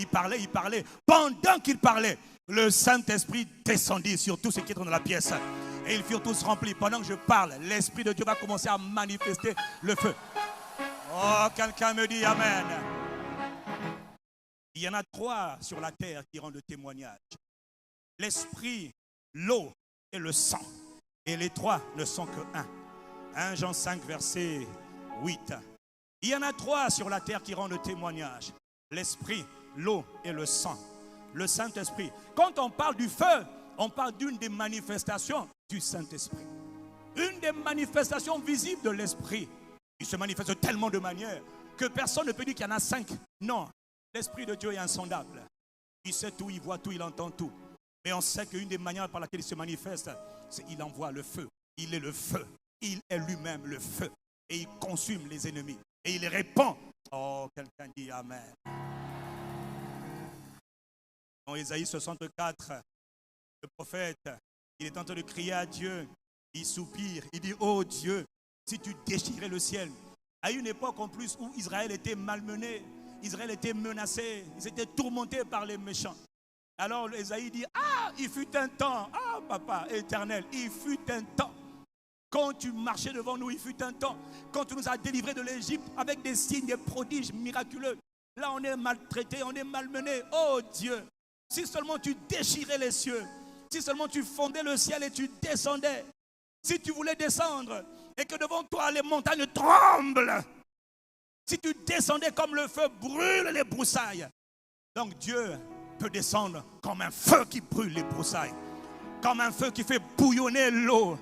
Pendant qu'il parlait, le Saint-Esprit descendit sur tous ceux qui étaient dans la pièce. Et ils furent tous remplis. Pendant que je parle, l'Esprit de Dieu va commencer à manifester le feu. Oh, quelqu'un me dit amen. Il y en a 3 sur la terre qui rendent témoignage. L'esprit, l'eau et le sang. Et les 3 ne sont que 1. 1 Jean 5, verset 8. Il y en a 3 sur la terre qui rendent témoignage. L'esprit, l'eau et le sang. Le Saint-Esprit. Quand on parle du feu, on parle d'une des manifestations du Saint-Esprit. Une des manifestations visibles de l'Esprit. Il se manifeste tellement de manières que personne ne peut dire qu'il y en a 5. Non. L'Esprit de Dieu est insondable. Il sait tout, il voit tout, il entend tout. Mais on sait qu'une des manières par laquelle il se manifeste, c'est qu'il envoie le feu. Il est le feu. Il est lui-même le feu. Et il consume les ennemis. Et il les répand. Oh, quelqu'un dit amen. Dans Ésaïe 64, le prophète, il est en train de crier à Dieu. Il soupire. Il dit, oh Dieu, si tu déchirais le ciel. À une époque en plus où Israël était malmené. Israël était menacé, ils étaient tourmentés par les méchants. Alors Ésaïe dit, ah, il fut un temps, ah papa éternel, il fut un temps. Quand tu marchais devant nous, il fut un temps. Quand tu nous as délivrés de l'Égypte avec des signes, des prodiges miraculeux. Là, on est maltraité, on est malmené. Oh Dieu, si seulement tu déchirais les cieux, si seulement tu fondais le ciel et tu descendais, si tu voulais descendre et que devant toi les montagnes tremblent. Si tu descendais comme le feu brûle les broussailles. Donc Dieu peut descendre comme un feu qui brûle les broussailles. Comme un feu qui fait bouillonner l'eau.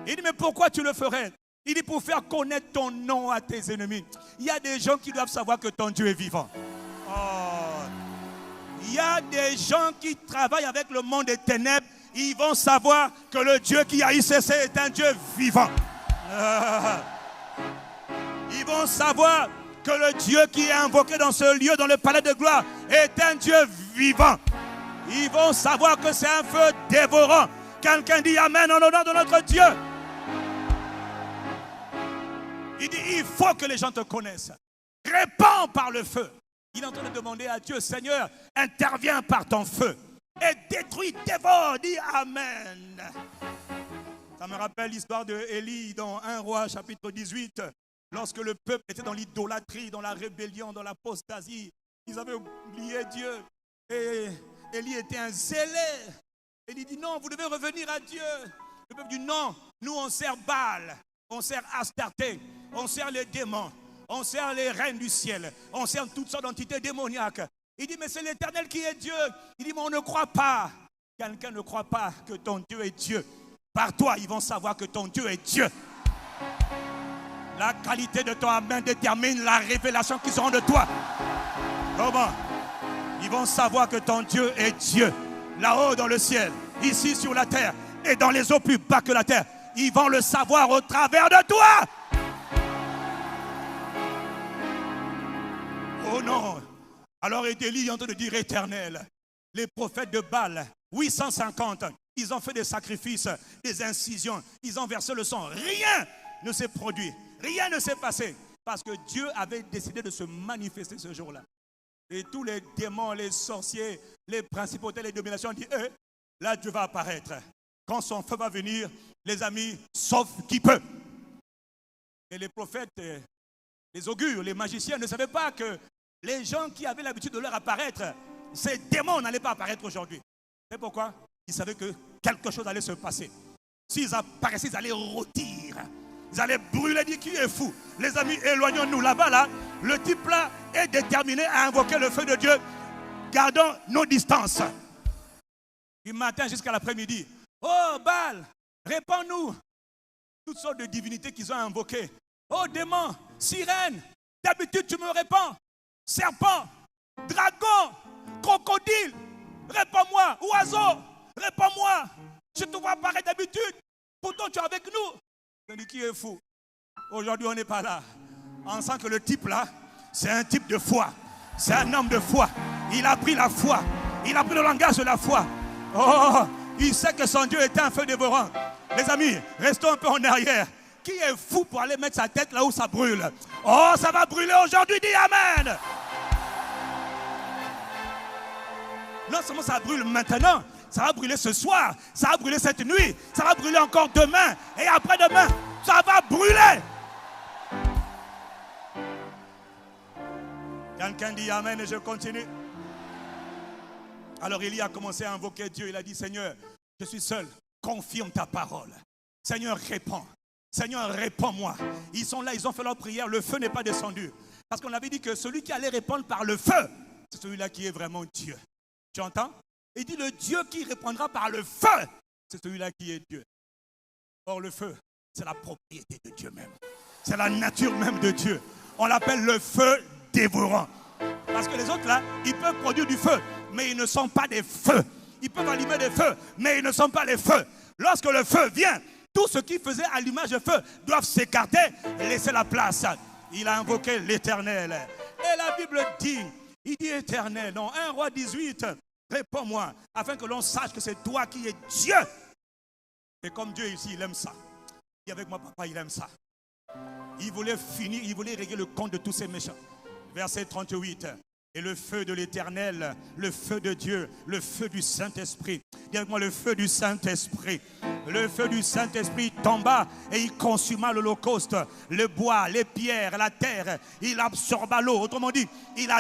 Il dit, mais pourquoi tu le ferais? Il dit, pour faire connaître ton nom à tes ennemis. Il y a des gens qui doivent savoir que ton Dieu est vivant. Oh. Il y a des gens qui travaillent avec le monde des ténèbres. Ils vont savoir que le Dieu qui a ICC est un Dieu vivant. Ils vont savoir que le Dieu qui est invoqué dans ce lieu, dans le palais de gloire, est un Dieu vivant. Ils vont savoir que c'est un feu dévorant. Quelqu'un dit amen en honneur de notre Dieu. Il dit, il faut que les gens te connaissent. Répands par le feu. Il est en train de demander à Dieu, Seigneur, interviens par ton feu. Et détruis, dévore, dis amen. Ça me rappelle l'histoire de Élie dans 1 Roi chapitre 18. Lorsque le peuple était dans l'idolâtrie, dans la rébellion, dans l'apostasie, ils avaient oublié Dieu. Et Élie était un zélé. Et il dit non, vous devez revenir à Dieu. Le peuple dit non, nous on sert Baal, on sert Astarté, on sert les démons, on sert les reines du ciel, on sert toutes sortes d'entités démoniaques. Il dit, mais c'est l'Éternel qui est Dieu. Il dit, mais on ne croit pas. Quelqu'un ne croit pas que ton Dieu est Dieu. Par toi, ils vont savoir que ton Dieu est Dieu. La qualité de ton amen détermine la révélation qu'ils auront de toi. Comment? Ils vont savoir que ton Dieu est Dieu. Là-haut dans le ciel, ici sur la terre, et dans les eaux plus bas que la terre. Ils vont le savoir au travers de toi. Oh non. Alors Élie est en train de dire Éternel. Les prophètes de Baal, 850, ils ont fait des sacrifices, des incisions, ils ont versé le sang. Rien ne s'est produit. Rien ne s'est passé. Parce que Dieu avait décidé de se manifester ce jour-là. Et tous les démons, les sorciers, les principautés, les dominations ont dit, là Dieu va apparaître. Quand son feu va venir, les amis, sauf qui peut. Et les prophètes, les augures, les magiciens ne savaient pas que les gens qui avaient l'habitude de leur apparaître, ces démons n'allaient pas apparaître aujourd'hui. C'est pourquoi? Ils savaient que quelque chose allait se passer. S'ils apparaissaient, ils allaient rôtir. Ils allaient brûler, dire qui est fou. Les amis, éloignons-nous là-bas, là. Le type là est déterminé à invoquer le feu de Dieu. Gardons nos distances. Du matin jusqu'à l'après-midi. Oh, Baal, répands-nous. Toutes sortes de divinités qu'ils ont invoquées. Oh, démon, sirène, d'habitude tu me répands. Serpent, dragon, crocodile, répands-moi. Oiseau, répands-moi. Je te vois apparaître d'habitude. Pourtant tu es avec nous. Je dis qui est fou. Aujourd'hui on n'est pas là. On sent que le type là, c'est un type de foi. C'est un homme de foi. Il a pris la foi. Il a pris le langage de la foi. Oh, il sait que son Dieu est un feu dévorant. Les amis, restons un peu en arrière. Qui est fou pour aller mettre sa tête là où ça brûle? Oh, ça va brûler aujourd'hui, dis Amen. Non seulement ça brûle maintenant, ça va brûler ce soir, ça va brûler cette nuit, ça va brûler encore demain et après-demain, ça va brûler. Quelqu'un dit Amen et je continue. Alors Élie a commencé à invoquer Dieu. Il a dit, Seigneur, je suis seul, confirme ta parole. Seigneur, réponds. Seigneur, réponds-moi. Ils sont là, ils ont fait leur prière, le feu n'est pas descendu. Parce qu'on avait dit que celui qui allait répondre par le feu, c'est celui-là qui est vraiment Dieu. Tu entends? Il dit le Dieu qui répondra par le feu, c'est celui-là qui est Dieu. Or le feu, c'est la propriété de Dieu même. C'est la nature même de Dieu. On l'appelle le feu dévorant. Parce que les autres là, ils peuvent produire du feu, mais ils ne sont pas des feux. Ils peuvent allumer des feux, mais ils ne sont pas les feux. Lorsque le feu vient, tout ce qui faisait allumage de feu doivent s'écarter et laisser la place. Il a invoqué l'Éternel. Et la Bible dit, il dit Éternel, dans 1 Roi 18, réponds-moi, afin que l'on sache que c'est toi qui es Dieu. Et comme Dieu ici, il aime ça. Et avec moi, papa, il aime ça. Il voulait finir, il voulait régler le compte de tous ces méchants. Verset 38. Et le feu de l'Éternel, le feu de Dieu, le feu du Saint-Esprit. Dis avec moi, le feu du Saint-Esprit. Le feu du Saint-Esprit tomba et il consuma l'holocauste, le bois, les pierres, la terre. Il absorba l'eau. Autrement dit, il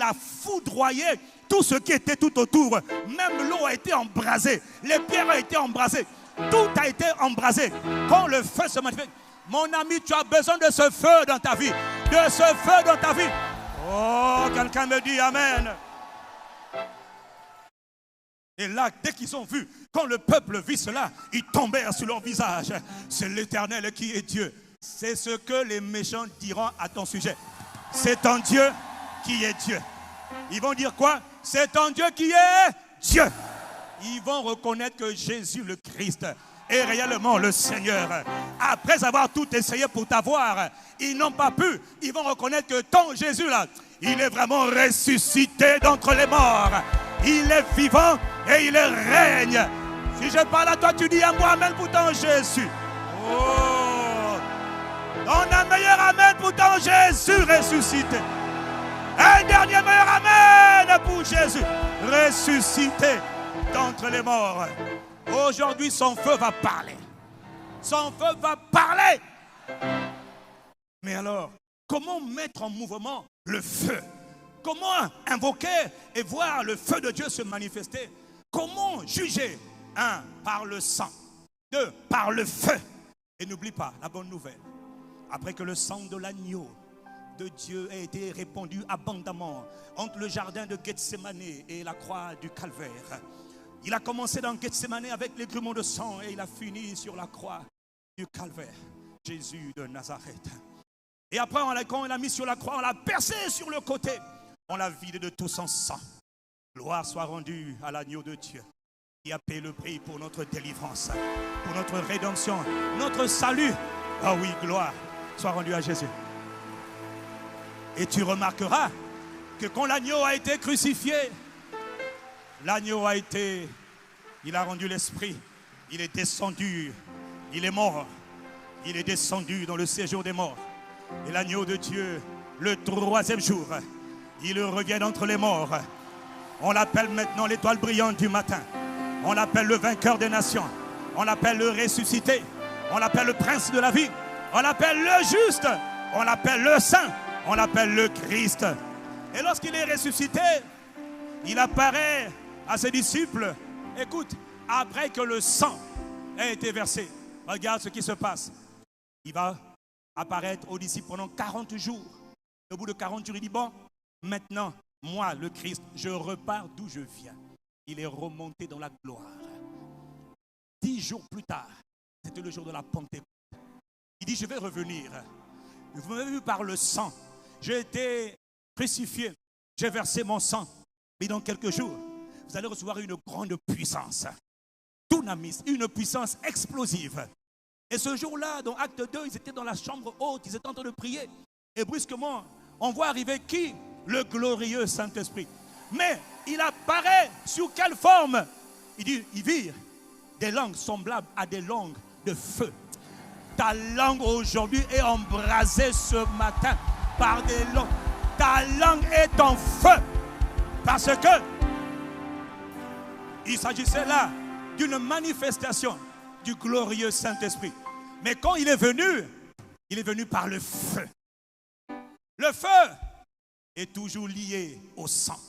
a foudroyé tout ce qui était tout autour. Même l'eau a été embrasée. Les pierres ont été embrasées. Tout a été embrasé. Quand le feu se manifeste, mon ami, tu as besoin de ce feu dans ta vie. De ce feu dans ta vie. Oh, quelqu'un me dit Amen. Et là, dès qu'ils ont vu, quand le peuple vit cela, ils tombèrent sur leur visage. C'est l'Éternel qui est Dieu. C'est ce que les méchants diront à ton sujet. C'est ton Dieu qui est Dieu. Ils vont dire quoi? C'est ton Dieu qui est Dieu. Ils vont reconnaître que Jésus le Christ est réellement le Seigneur. Après avoir tout essayé pour t'avoir, ils n'ont pas pu. Ils vont reconnaître que ton Jésus là, il est vraiment ressuscité d'entre les morts. Il est vivant et il règne. Si je parle à toi, tu dis à moi Amen pour ton Jésus. Oh, on a un meilleur Amen pour ton Jésus ressuscité. Un dernier meilleur Amen pour Jésus ressuscité d'entre les morts. Aujourd'hui, son feu va parler. Son feu va parler. Mais alors, comment mettre en mouvement le feu? Comment invoquer et voir le feu de Dieu se manifester? Comment juger? 1, par le sang. 2, par le feu. Et n'oublie pas la bonne nouvelle. Après que le sang de l'agneau de Dieu a été répandue abondamment entre le jardin de Gethsémane et la croix du Calvaire. Il a commencé dans Gethsémane avec les grumeaux de sang et il a fini sur la croix du Calvaire. Jésus de Nazareth. Et après, quand on l'a mis sur la croix, on l'a percé sur le côté. On l'a vidé de tout son sang. Gloire soit rendue à l'agneau de Dieu qui a payé le prix pour notre délivrance, pour notre rédemption, notre salut. Ah oui, gloire soit rendue à Jésus. Et tu remarqueras que quand l'agneau a été crucifié, l'agneau il a rendu l'esprit, il est descendu, il est mort, il est descendu dans le séjour des morts. Et l'agneau de Dieu, le troisième jour, il revient d'entre les morts. On l'appelle maintenant l'étoile brillante du matin. On l'appelle le vainqueur des nations. On l'appelle le ressuscité. On l'appelle le prince de la vie. On l'appelle le juste. On l'appelle le saint. On l'appelle le Christ. Et lorsqu'il est ressuscité, il apparaît à ses disciples. Écoute, après que le sang a été versé, regarde ce qui se passe. Il va apparaître aux disciples pendant 40 jours. Au bout de 40 jours, il dit, bon, maintenant, moi, le Christ, je repars d'où je viens. Il est remonté dans la gloire. 10 jours plus tard, c'était le jour de la Pentecôte. Il dit, je vais revenir. Vous m'avez vu par le sang. J'ai été crucifié. J'ai versé mon sang. Mais dans quelques jours, vous allez recevoir une grande puissance. Dunamis, une puissance explosive. Et ce jour-là, dans Acte 2, ils étaient dans la chambre haute, ils étaient en train de prier. Et brusquement, on voit arriver qui? Le glorieux Saint-Esprit. Mais il apparaît sous quelle forme? Il dit, il vire des langues semblables à des langues de feu. Ta langue aujourd'hui est embrasée ce matin par des langues. Ta langue est en feu. Parce que il s'agissait là d'une manifestation du glorieux Saint-Esprit. Mais quand il est venu par le feu. Le feu est toujours lié au sang.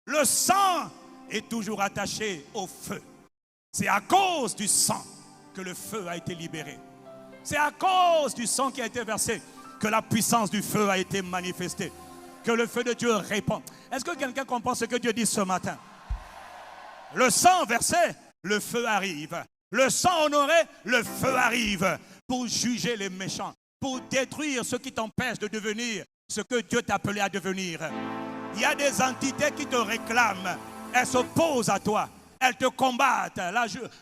Le sang est toujours attaché au feu. C'est à cause du sang que le feu a été libéré. C'est à cause du sang qui a été versé que la puissance du feu a été manifestée. Que le feu de Dieu répand. Est-ce que quelqu'un comprend ce que Dieu dit ce matin? Le sang versé, le feu arrive. Le sang honoré, le feu arrive pour juger les méchants, pour détruire ceux qui t'empêchent de devenir ce que Dieu t'a appelé à devenir. Il y a des entités qui te réclament. Elles s'opposent à toi. Elles te combattent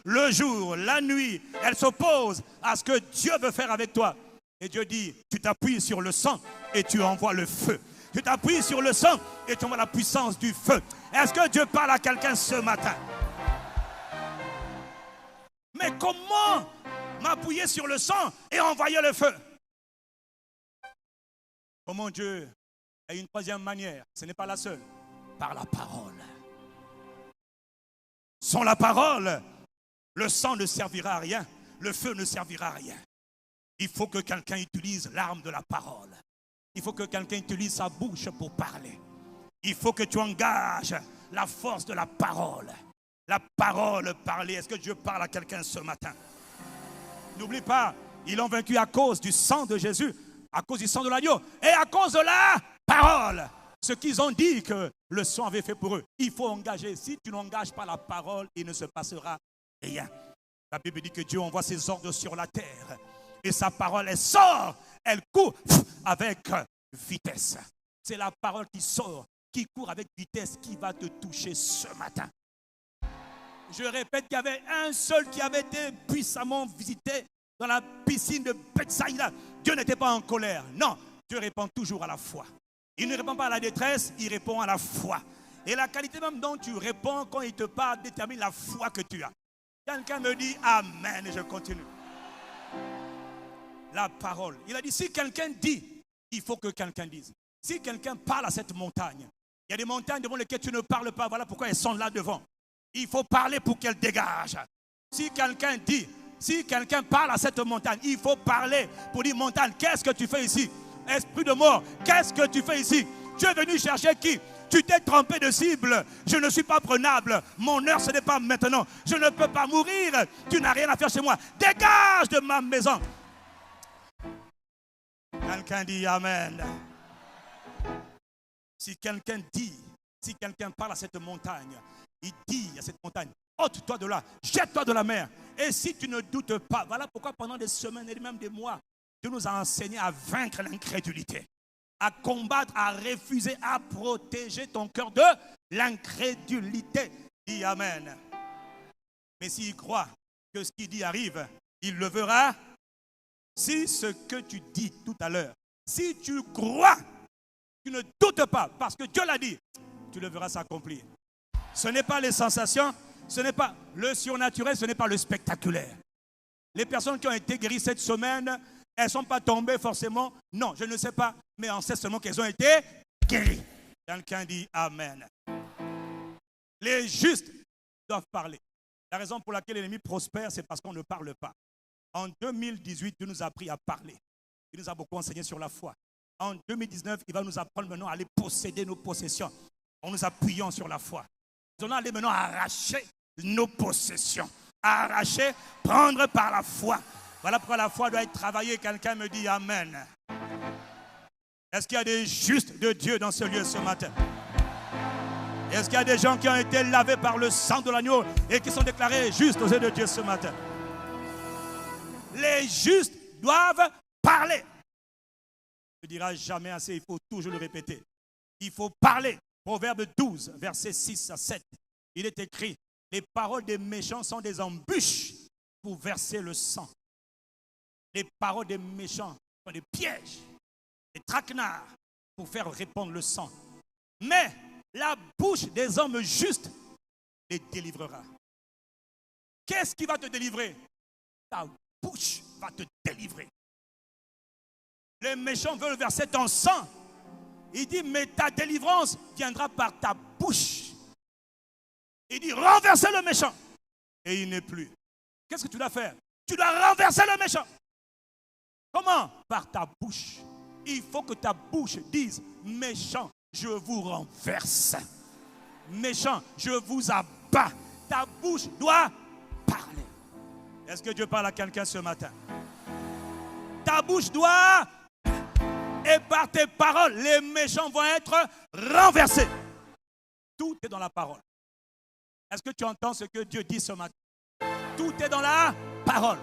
le jour, la nuit. Elles s'opposent à ce que Dieu veut faire avec toi. Et Dieu dit, tu t'appuies sur le sang et tu envoies le feu. Tu t'appuies sur le sang et tu envoies la puissance du feu. Est-ce que Dieu parle à quelqu'un ce matin? Mais comment m'appuyer sur le sang et envoyer le feu? Comment Dieu a une troisième manière, ce n'est pas la seule, par la parole. Sans la parole, le sang ne servira à rien, le feu ne servira à rien. Il faut que quelqu'un utilise l'arme de la parole. Il faut que quelqu'un utilise sa bouche pour parler. Il faut que tu engages la force de la parole. La parole parlée. Est-ce que Dieu parle à quelqu'un ce matin? N'oublie pas, ils l'ont vaincu à cause du sang de Jésus, à cause du sang de l'agneau et à cause de la parole. Ce qu'ils ont dit que le sang avait fait pour eux. Il faut engager. Si tu n'engages pas la parole, il ne se passera rien. La Bible dit que Dieu envoie ses ordres sur la terre. Et sa parole, elle sort, elle court avec vitesse. C'est la parole qui sort, qui court avec vitesse, qui va te toucher ce matin. Je répète qu'il y avait un seul qui avait été puissamment visité dans la piscine de Bethsaïda. Dieu n'était pas en colère. Non, Dieu répond toujours à la foi. Il ne répond pas à la détresse, il répond à la foi. Et la qualité même dont tu réponds quand il te parle détermine la foi que tu as. Quelqu'un me dit Amen et je continue. La parole. Il a dit, si quelqu'un dit, il faut que quelqu'un dise. Si quelqu'un parle à cette montagne, il y a des montagnes devant lesquelles tu ne parles pas, voilà pourquoi elles sont là devant. Il faut parler pour qu'elles dégagent. Si quelqu'un dit, si quelqu'un parle à cette montagne, il faut parler pour dire, montagne, qu'est-ce que tu fais ici? Esprit de mort, qu'est-ce que tu fais ici? Tu es venu chercher qui? Tu t'es trompé de cible. Je ne suis pas prenable. Mon heure, ce n'est pas maintenant. Je ne peux pas mourir. Tu n'as rien à faire chez moi. Dégage de ma maison. Quelqu'un dit Amen. Si quelqu'un dit, si quelqu'un parle à cette montagne, il dit à cette montagne, ôte-toi de là, jette-toi de la mer. Et si tu ne doutes pas, voilà pourquoi pendant des semaines et même des mois, Dieu nous a enseigné à vaincre l'incrédulité, à combattre, à refuser, à protéger ton cœur de l'incrédulité. Dis Amen. Mais s'il croit que ce qu'il dit arrive, il le verra. Si ce que tu dis tout à l'heure, si tu crois, tu ne doutes pas, parce que Dieu l'a dit, tu le verras s'accomplir. Ce n'est pas les sensations, ce n'est pas le surnaturel, ce n'est pas le spectaculaire. Les personnes qui ont été guéries cette semaine, elles ne sont pas tombées forcément. Non, je ne sais pas, mais on sait seulement qu'elles ont été guéries. Quelqu'un dit Amen. Les justes doivent parler. La raison pour laquelle l'ennemi prospère, c'est parce qu'on ne parle pas. En 2018, Dieu nous a appris à parler. Il nous a beaucoup enseigné sur la foi. En 2019, il va nous apprendre maintenant à aller posséder nos possessions en nous appuyant sur la foi. Nous allons aller maintenant arracher nos possessions. Arracher, prendre par la foi. Voilà pourquoi la foi doit être travaillée. Quelqu'un me dit Amen. Est-ce qu'il y a des justes de Dieu dans ce lieu ce matin? Est-ce qu'il y a des gens qui ont été lavés par le sang de l'agneau et qui sont déclarés justes aux yeux de Dieu ce matin? Les justes doivent parler. Ne dira jamais assez, il faut toujours le répéter. Il faut parler. Proverbe 12, versets 6 à 7. Il est écrit, les paroles des méchants sont des embûches pour verser le sang. Les paroles des méchants sont des pièges, des traquenards pour faire répandre le sang. Mais la bouche des hommes justes les délivrera. Qu'est-ce qui va te délivrer? Ta bouche va te délivrer. Les méchants veulent verser ton sang. Il dit, mais ta délivrance viendra par ta bouche. Il dit, renversez le méchant. Et il n'est plus. Qu'est-ce que tu dois faire? Tu dois renverser le méchant. Comment? Par ta bouche. Il faut que ta bouche dise, méchant, je vous renverse. Méchant, je vous abats. Ta bouche doit parler. Est-ce que Dieu parle à quelqu'un ce matin? Ta bouche doit... Et par tes paroles, les méchants vont être renversés. Tout est dans la parole. Est-ce que tu entends ce que Dieu dit ce matin? Tout est dans la parole.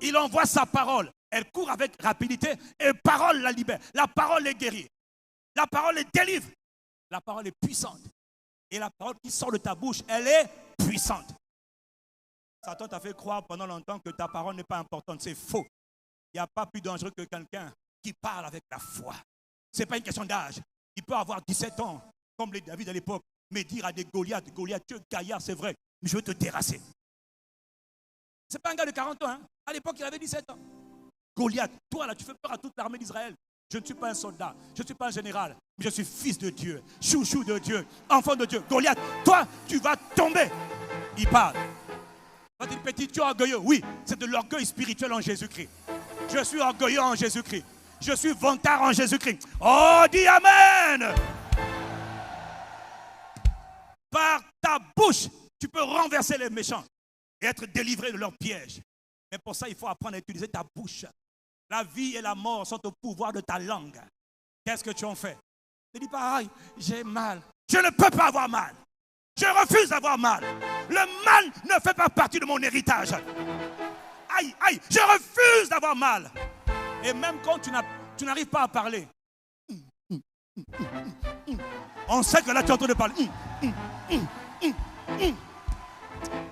Il envoie sa parole. Elle court avec rapidité et parole la libère. La parole est guérie. La parole est délivre. La parole est puissante. Et la parole qui sort de ta bouche, elle est puissante. Satan t'a fait croire pendant longtemps que ta parole n'est pas importante. C'est faux. Il n'y a pas plus dangereux que quelqu'un qui parle avec la foi. Ce n'est pas une question d'âge. Il peut avoir 17 ans, comme les David à l'époque, mais dire à des Goliaths, Goliath, tu es gaillard, c'est vrai, mais je veux te terrasser. Ce n'est pas un gars de 40 ans. Hein. À l'époque, il avait 17 ans. Goliath, toi là, tu fais peur à toute l'armée d'Israël. Je ne suis pas un soldat, je ne suis pas un général, mais je suis fils de Dieu, chouchou de Dieu, enfant de Dieu. Goliath, toi, tu vas tomber. Il parle. Quand il dit petit, tu es orgueilleux. Oui, c'est de l'orgueil spirituel en Jésus-Christ. Je suis orgueilleux en Jésus-Christ. Je suis vantard en Jésus-Christ. Oh, dis Amen. Par ta bouche, tu peux renverser les méchants et être délivré de leurs pièges. Mais pour ça, il faut apprendre à utiliser ta bouche. La vie et la mort sont au pouvoir de ta langue. Qu'est-ce que tu en fais? Ne dis pas, aïe, j'ai mal. Je ne peux pas avoir mal. Je refuse d'avoir mal. Le mal ne fait pas partie de mon héritage. Aïe, aïe, je refuse d'avoir mal. Et même quand tu n'arrives pas à parler, on sait que là tu es en train de parler.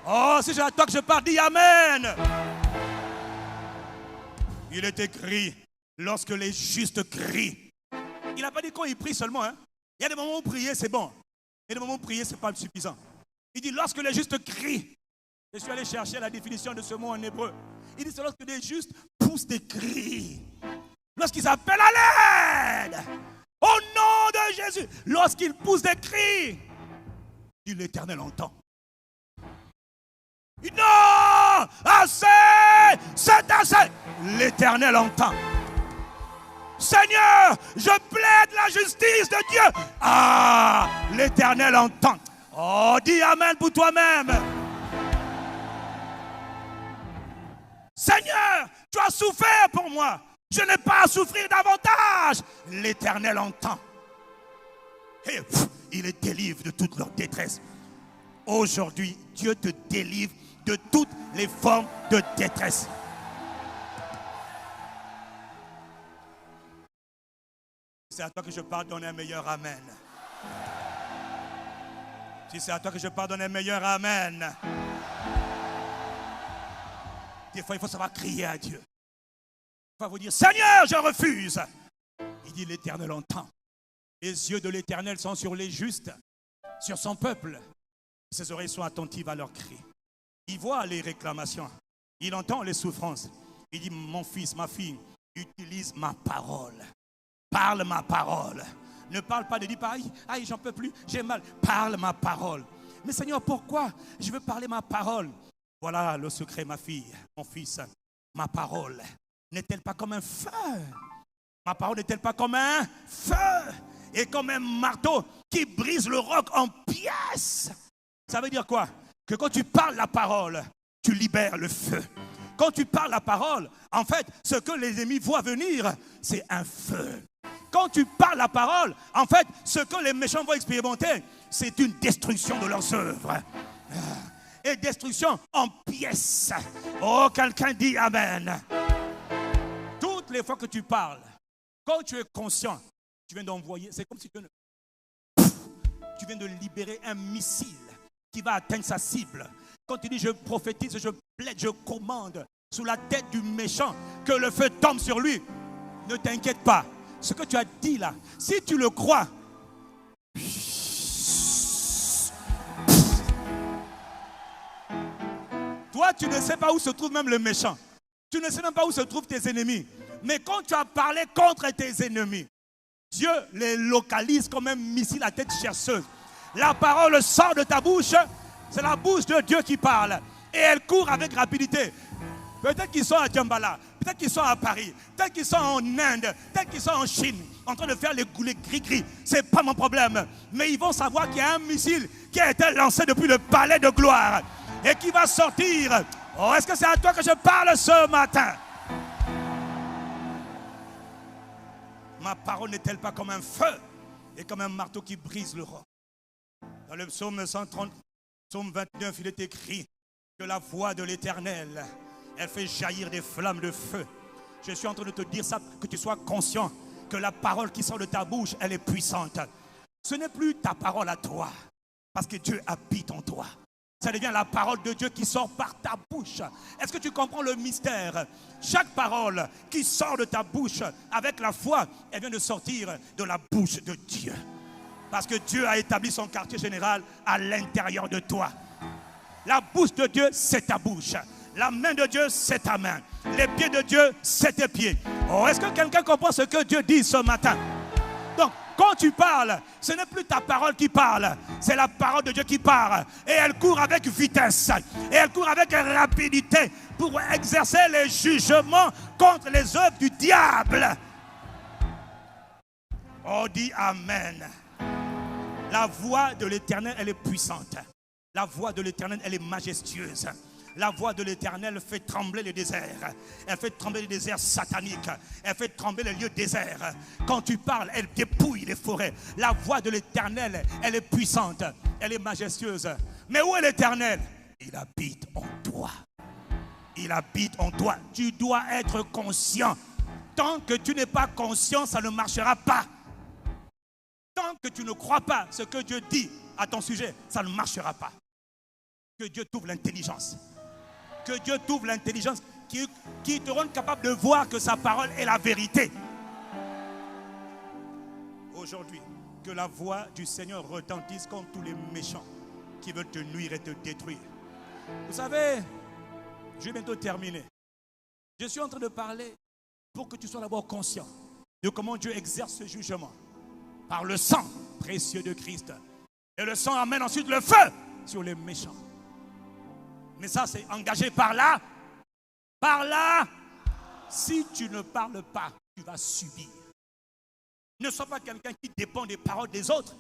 Oh, si j'ai à toi que je parle, dis Amen. Il est écrit, lorsque les justes crient. Il n'a pas dit quand ils prient seulement. Hein. Il y a des moments où prier, c'est bon. Il y a des moments où prier, ce n'est pas suffisant. Il dit, lorsque les justes crient. Je suis allé chercher la définition de ce mot en hébreu. Il dit, c'est lorsque les justes poussent des cris. Lorsqu'ils appellent à l'aide. Au nom de Jésus. Lorsqu'ils poussent des cris. Dit l'Éternel entend. Il dit, non, assez, c'est assez. L'Éternel entend. Seigneur, je plaide la justice de Dieu. Ah, l'Éternel entend. Oh, dis Amen pour toi-même. Seigneur, tu as souffert pour moi. Je n'ai pas à souffrir davantage. L'Éternel entend. Et il les délivre de toute leur détresse. Aujourd'hui, Dieu te délivre de toutes les formes de détresse. C'est à toi que je parle, donner un meilleur amen. Si c'est à toi que je parle, donner un meilleur amen. Des fois, il faut savoir crier à Dieu. Il faut vous dire, Seigneur, je refuse. Il dit, l'Éternel entend. Les yeux de l'Éternel sont sur les justes, sur son peuple. Ses oreilles sont attentives à leurs cris. Il voit les réclamations. Il entend les souffrances. Il dit, mon fils, ma fille, utilise ma parole. Parle ma parole. Ne parle pas de dire, aïe, j'en peux plus, j'ai mal. Parle ma parole. Mais Seigneur, pourquoi je veux parler ma parole? Voilà le secret, ma fille, mon fils. Ma parole n'est-elle pas comme un feu? Ma parole n'est-elle pas comme un feu et comme un marteau qui brise le roc en pièces? Ça veut dire quoi? Que quand tu parles la parole, tu libères le feu. Quand tu parles la parole, en fait, ce que les ennemis voient venir, c'est un feu. Quand tu parles la parole, en fait, ce que les méchants vont expérimenter, c'est une destruction de leurs œuvres. Et destruction en pièces. Oh, quelqu'un dit Amen. Toutes les fois que tu parles, quand tu es conscient, tu viens d'envoyer, c'est comme si tu viens de libérer un missile qui va atteindre sa cible. Quand tu dis je prophétise, je plaide, je commande sous la tête du méchant que le feu tombe sur lui, ne t'inquiète pas. Ce que tu as dit là, si tu le crois, toi tu ne sais pas où se trouve même le méchant. Tu ne sais même pas où se trouvent tes ennemis. Mais quand tu as parlé contre tes ennemis, Dieu les localise comme un missile à tête chercheuse. La parole sort de ta bouche, c'est la bouche de Dieu qui parle. Et elle court avec rapidité. Peut-être qu'ils sont à Djambala, peut-être qu'ils sont à Paris, peut-être qu'ils sont en Inde, peut-être qu'ils sont en Chine, en train de faire les gris-gris. Ce n'est pas mon problème. Mais ils vont savoir qu'il y a un missile qui a été lancé depuis le palais de gloire et qui va sortir. Oh, est-ce que c'est à toi que je parle ce matin? Ma parole n'est-elle pas comme un feu et comme un marteau qui brise le roc? Dans le psaume 130, psaume 29, il est écrit que la voix de l'Éternel, elle fait jaillir des flammes de feu. Je suis en train de te dire ça, que tu sois conscient que la parole qui sort de ta bouche, elle est puissante. Ce n'est plus ta parole à toi, parce que Dieu habite en toi. Ça devient la parole de Dieu qui sort par ta bouche. Est-ce que tu comprends le mystère? Chaque parole qui sort de ta bouche avec la foi, elle vient de sortir de la bouche de Dieu. Parce que Dieu a établi son quartier général à l'intérieur de toi. La bouche de Dieu, c'est ta bouche. La main de Dieu, c'est ta main. Les pieds de Dieu, c'est tes pieds. Oh, est-ce que quelqu'un comprend ce que Dieu dit ce matin? Donc, quand tu parles, ce n'est plus ta parole qui parle, c'est la parole de Dieu qui parle. Et elle court avec vitesse, et elle court avec rapidité pour exercer les jugements contre les œuvres du diable. Oh, dis Amen. La voix de l'Éternel, elle est puissante. La voix de l'Éternel, elle est majestueuse. La voix de l'Éternel fait trembler les déserts. Elle fait trembler les déserts sataniques. Elle fait trembler les lieux déserts. Quand tu parles, elle dépouille les forêts. La voix de l'Éternel, elle est puissante. Elle est majestueuse. Mais où est l'Éternel? Il habite en toi. Il habite en toi. Tu dois être conscient. Tant que tu n'es pas conscient, ça ne marchera pas. Tant que tu ne crois pas ce que Dieu dit à ton sujet, ça ne marchera pas. Que Dieu t'ouvre l'intelligence. Que Dieu t'ouvre l'intelligence qui te rende capable de voir que sa parole est la vérité. Aujourd'hui, que la voix du Seigneur retentisse contre tous les méchants qui veulent te nuire et te détruire. Vous savez, je vais bientôt terminer. Je suis en train de parler pour que tu sois d'abord conscient de comment Dieu exerce ce jugement. Par le sang précieux de Christ. Et le sang amène ensuite le feu sur les méchants. Mais ça, c'est engagé par là. Par là. Si tu ne parles pas, tu vas subir. Ne sois pas quelqu'un qui dépend des paroles des autres.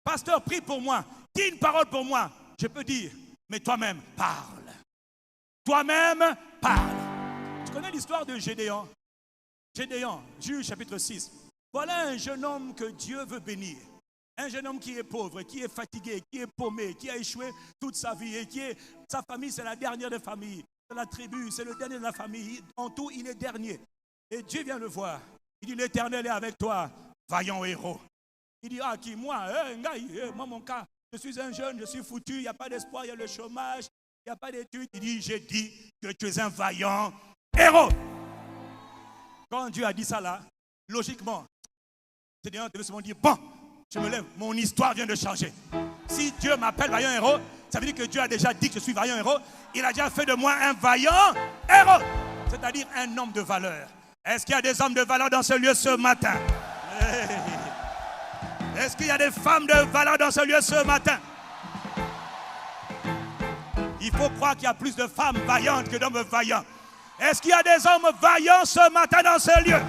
Pasteur, prie pour moi. Dis une parole pour moi. Je peux dire, mais toi-même, parle. Toi-même, parle. Tu connais l'histoire de Gédéon? Gédéon, Juge chapitre 6. Voilà un jeune homme que Dieu veut bénir. Un jeune homme qui est pauvre, qui est fatigué, qui est paumé, qui a échoué toute sa vie et sa famille, c'est la dernière des familles. C'est la tribu, c'est le dernier de la famille. En tout, il est dernier. Et Dieu vient le voir. Il dit, l'Éternel est avec toi, vaillant héros. Il dit, ah, qui, moi, moi, mon cas, je suis un jeune, je suis foutu, il n'y a pas d'espoir, il y a le chômage, il n'y a pas d'études. Il dit, j'ai dit que tu es un vaillant héros. Quand Dieu a dit ça là, logiquement, Gédéon devait se dire, bon, je me lève, mon histoire vient de changer. Si Dieu m'appelle vaillant héros, ça veut dire que Dieu a déjà dit que je suis vaillant héros. Il a déjà fait de moi un vaillant héros, c'est-à-dire un homme de valeur. Est-ce qu'il y a des hommes de valeur dans ce lieu ce matin? Est-ce qu'il y a des femmes de valeur dans ce lieu ce matin? Il faut croire qu'il y a plus de femmes vaillantes que d'hommes vaillants. Est-ce qu'il y a des hommes vaillants ce matin dans ce lieu?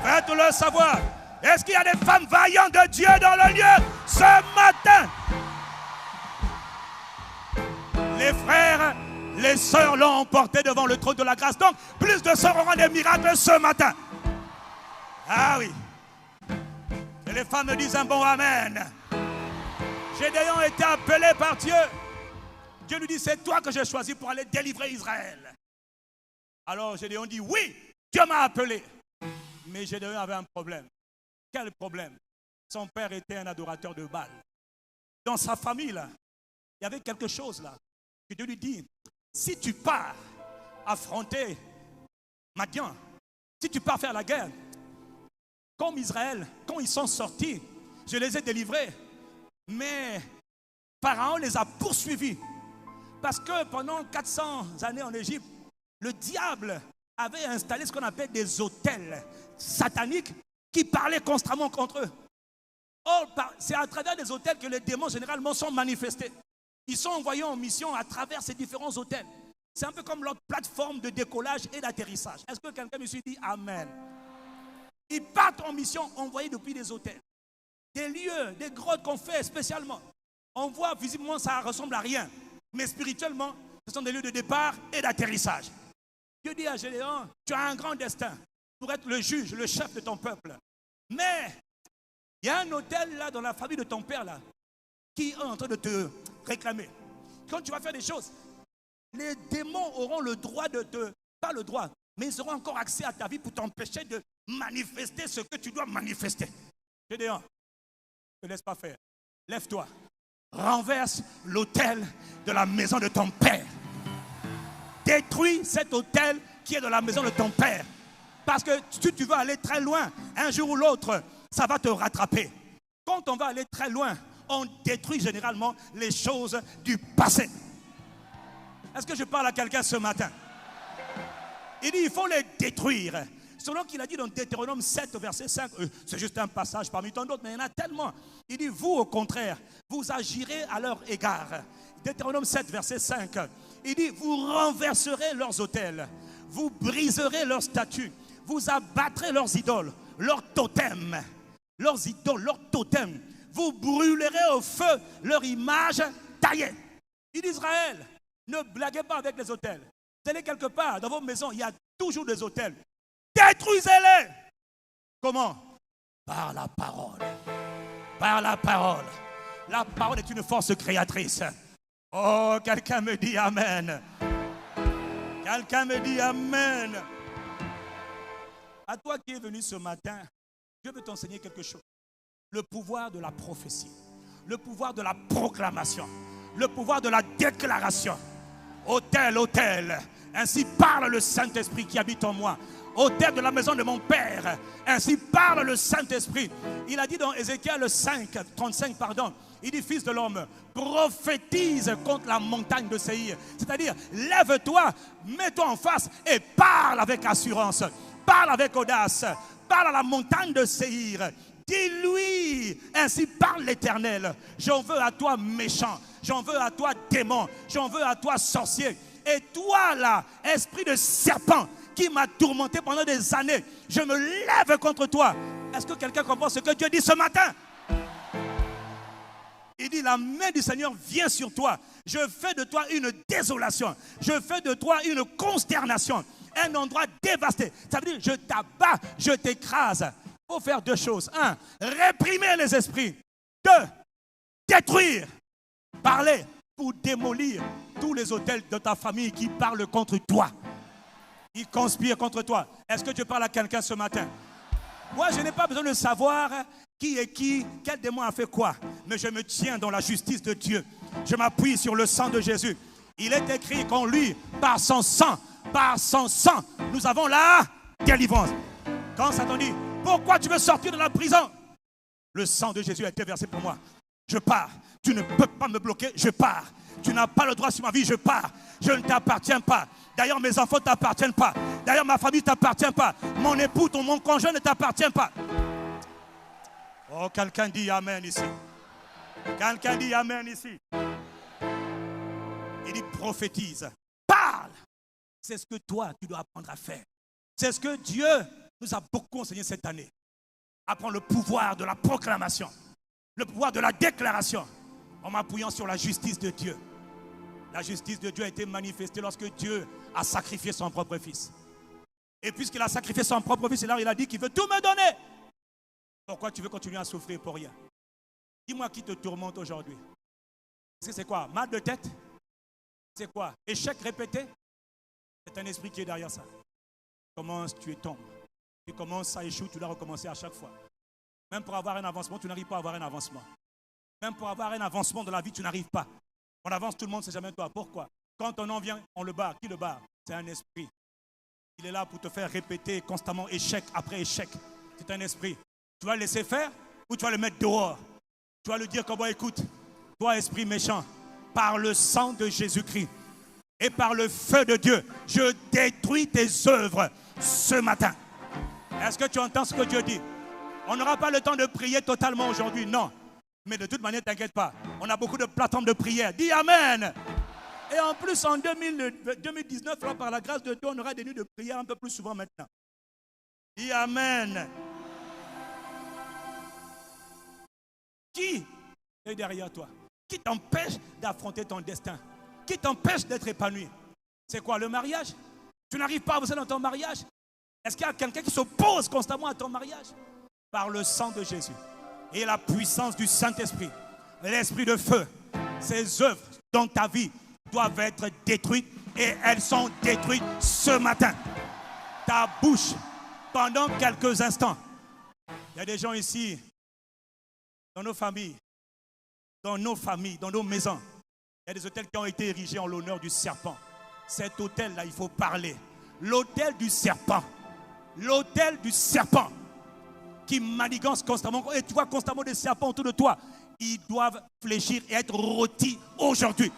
Faites-le le savoir. Est-ce qu'il y a des femmes vaillantes de Dieu dans le lieu ce matin? Les frères, les sœurs l'ont emporté devant le trône de la grâce. Donc, plus de sœurs auront des miracles ce matin. Ah oui. Et les femmes me disent un bon amen. Gédéon a été appelé par Dieu. Dieu lui dit, c'est toi que j'ai choisi pour aller délivrer Israël. Alors Gédéon dit, oui, Dieu m'a appelé. Mais Gédéon avait un problème. Quel problème? Son père était un adorateur de Baal. Dans sa famille, là, il y avait quelque chose là. Que Dieu lui dit, si tu pars affronter Madian, si tu pars faire la guerre, comme Israël, quand ils sont sortis, je les ai délivrés. Mais Pharaon les a poursuivis. Parce que pendant 400 années en Égypte, le diable avait installé ce qu'on appelle des autels sataniques qui parlaient constamment contre eux. Or, c'est à travers des autels que les démons généralement sont manifestés. Ils sont envoyés en mission à travers ces différents autels. C'est un peu comme leur plateforme de décollage et d'atterrissage. Est-ce que quelqu'un me suit dit Amen? Ils partent en mission envoyés depuis des autels. Des lieux, des grottes qu'on fait spécialement. On voit visiblement ça ressemble à rien. Mais spirituellement, ce sont des lieux de départ et d'atterrissage. Dieu dit à Gédéon, tu as un grand destin pour être le juge, le chef de ton peuple. Mais il y a un autel là dans la famille de ton père là qui est en train de te réclamer. Quand tu vas faire des choses, les démons auront le droit pas le droit, mais ils auront encore accès à ta vie pour t'empêcher de manifester ce que tu dois manifester. Gédéon, ne te laisse pas faire. Lève-toi. Renverse l'autel de la maison de ton père. Détruis cet autel qui est dans la maison de ton père. Parce que si tu veux aller très loin, un jour ou l'autre, ça va te rattraper. Quand on va aller très loin, on détruit généralement les choses du passé. Est-ce que je parle à quelqu'un ce matin? Il dit, il faut les détruire. Selon qu'il a dit dans Deutéronome 7, verset 5, c'est juste un passage parmi tant d'autres, mais il y en a tellement. Il dit, vous au contraire, vous agirez à leur égard. Deutéronome 7, verset 5, il dit, vous renverserez leurs autels, vous briserez leurs statues, vous abattrez leurs idoles, leurs totems, vous brûlerez au feu leur image taillée. Il dit, Israël, ne blaguez pas avec les autels. Vous allez quelque part, dans vos maisons, il y a toujours des autels. Détruisez-les. Comment? Par la parole. Par la parole. La parole est une force créatrice. Oh, quelqu'un me dit Amen. Quelqu'un me dit Amen. À toi qui es venu ce matin, Dieu veut t'enseigner quelque chose. Le pouvoir de la prophétie. Le pouvoir de la proclamation. Le pouvoir de la déclaration. Autel, autel. Ainsi parle le Saint-Esprit qui habite en moi. Autel de la maison de mon Père. Ainsi parle le Saint-Esprit. Il a dit dans Ézéchiel 35, il dit, fils de l'homme, prophétise contre la montagne de Séhir. C'est-à-dire, lève-toi, mets-toi en face et parle avec assurance. Parle avec audace. Parle à la montagne de Séhir. Dis-lui, ainsi parle l'Éternel. J'en veux à toi méchant. J'en veux à toi démon. J'en veux à toi sorcier. Et toi là, esprit de serpent qui m'a tourmenté pendant des années, je me lève contre toi. Est-ce que quelqu'un comprend ce que Dieu dit ce matin? Il dit, la main du Seigneur vient sur toi. Je fais de toi une désolation. Je fais de toi une consternation. Un endroit dévasté. Ça veut dire, je t'abats, je t'écrase. Il faut faire deux choses. Un, réprimer les esprits. Deux, détruire. Parler pour démolir tous les autels de ta famille qui parlent contre toi. Ils conspirent contre toi. Est-ce que tu parles à quelqu'un ce matin? Moi, je n'ai pas besoin de savoir qui est qui, quel démon a fait quoi. Mais je me tiens dans la justice de Dieu. Je m'appuie sur le sang de Jésus. Il est écrit qu'en lui, par son sang, nous avons la délivrance. Quand Satan dit, pourquoi tu veux sortir de la prison? Le sang de Jésus a été versé pour moi. Je pars. Tu ne peux pas me bloquer, je pars. Tu n'as pas le droit sur ma vie, je pars. Je ne t'appartiens pas. D'ailleurs, mes enfants ne t'appartiennent pas. D'ailleurs, ma famille ne t'appartient pas. Mon époux, mon conjoint ne t'appartient pas. Oh, quelqu'un dit Amen ici. Quelqu'un dit Amen ici. Il dit prophétise. Parle. C'est ce que toi, tu dois apprendre à faire. C'est ce que Dieu nous a beaucoup enseigné cette année. Apprendre le pouvoir de la proclamation. Le pouvoir de la déclaration. En m'appuyant sur la justice de Dieu. La justice de Dieu a été manifestée lorsque Dieu a sacrifié son propre fils. Et puisqu'il a sacrifié son propre fils, alors il a dit qu'il veut tout me donner. Pourquoi tu veux continuer à souffrir pour rien? Dis-moi qui te tourmente aujourd'hui. C'est quoi? Mal de tête? C'est quoi? Échec répété? C'est un esprit qui est derrière ça. Tu commences, tu tombes. Tu commences, ça échoue, tu dois recommencer à chaque fois. Même pour avoir un avancement, tu n'arrives pas à avoir un avancement. Même pour avoir un avancement dans la vie, tu n'arrives pas. On avance, tout le monde, c'est jamais toi. Pourquoi? Quand on en vient, on le barre. Qui le barre? C'est un esprit. Il est là pour te faire répéter constamment échec après échec. C'est un esprit. Tu vas le laisser faire ou tu vas le mettre dehors? Tu vas lui dire comment, écoute, toi esprit méchant, par le sang de Jésus-Christ et par le feu de Dieu, je détruis tes œuvres ce matin. Est-ce que tu entends ce que Dieu dit? On n'aura pas le temps de prier totalement aujourd'hui, non. Mais de toute manière, t'inquiète pas. On a beaucoup de plateformes de prière. Dis Amen. Et en plus, en 2019, là, par la grâce de Dieu, on aura des nuits de prière un peu plus souvent maintenant. Dis Amen. Qui est derrière toi? Qui t'empêche d'affronter ton destin? Qui t'empêche d'être épanoui? C'est quoi, le mariage? Tu n'arrives pas à avancer dans ton mariage? Est-ce qu'il y a quelqu'un qui s'oppose constamment à ton mariage? Par le sang de Jésus et la puissance du Saint-Esprit, l'esprit de feu, ces œuvres dans ta vie doivent être détruites et elles sont détruites ce matin. Ta bouche, pendant quelques instants, il y a des gens ici, dans nos familles, dans nos maisons, il y a des hôtels qui ont été érigés en l'honneur du serpent. Cet hôtel-là, il faut parler. L'hôtel du serpent. L'hôtel du serpent qui manigance constamment. Et tu vois constamment des serpents autour de toi. Ils doivent fléchir et être rôtis aujourd'hui.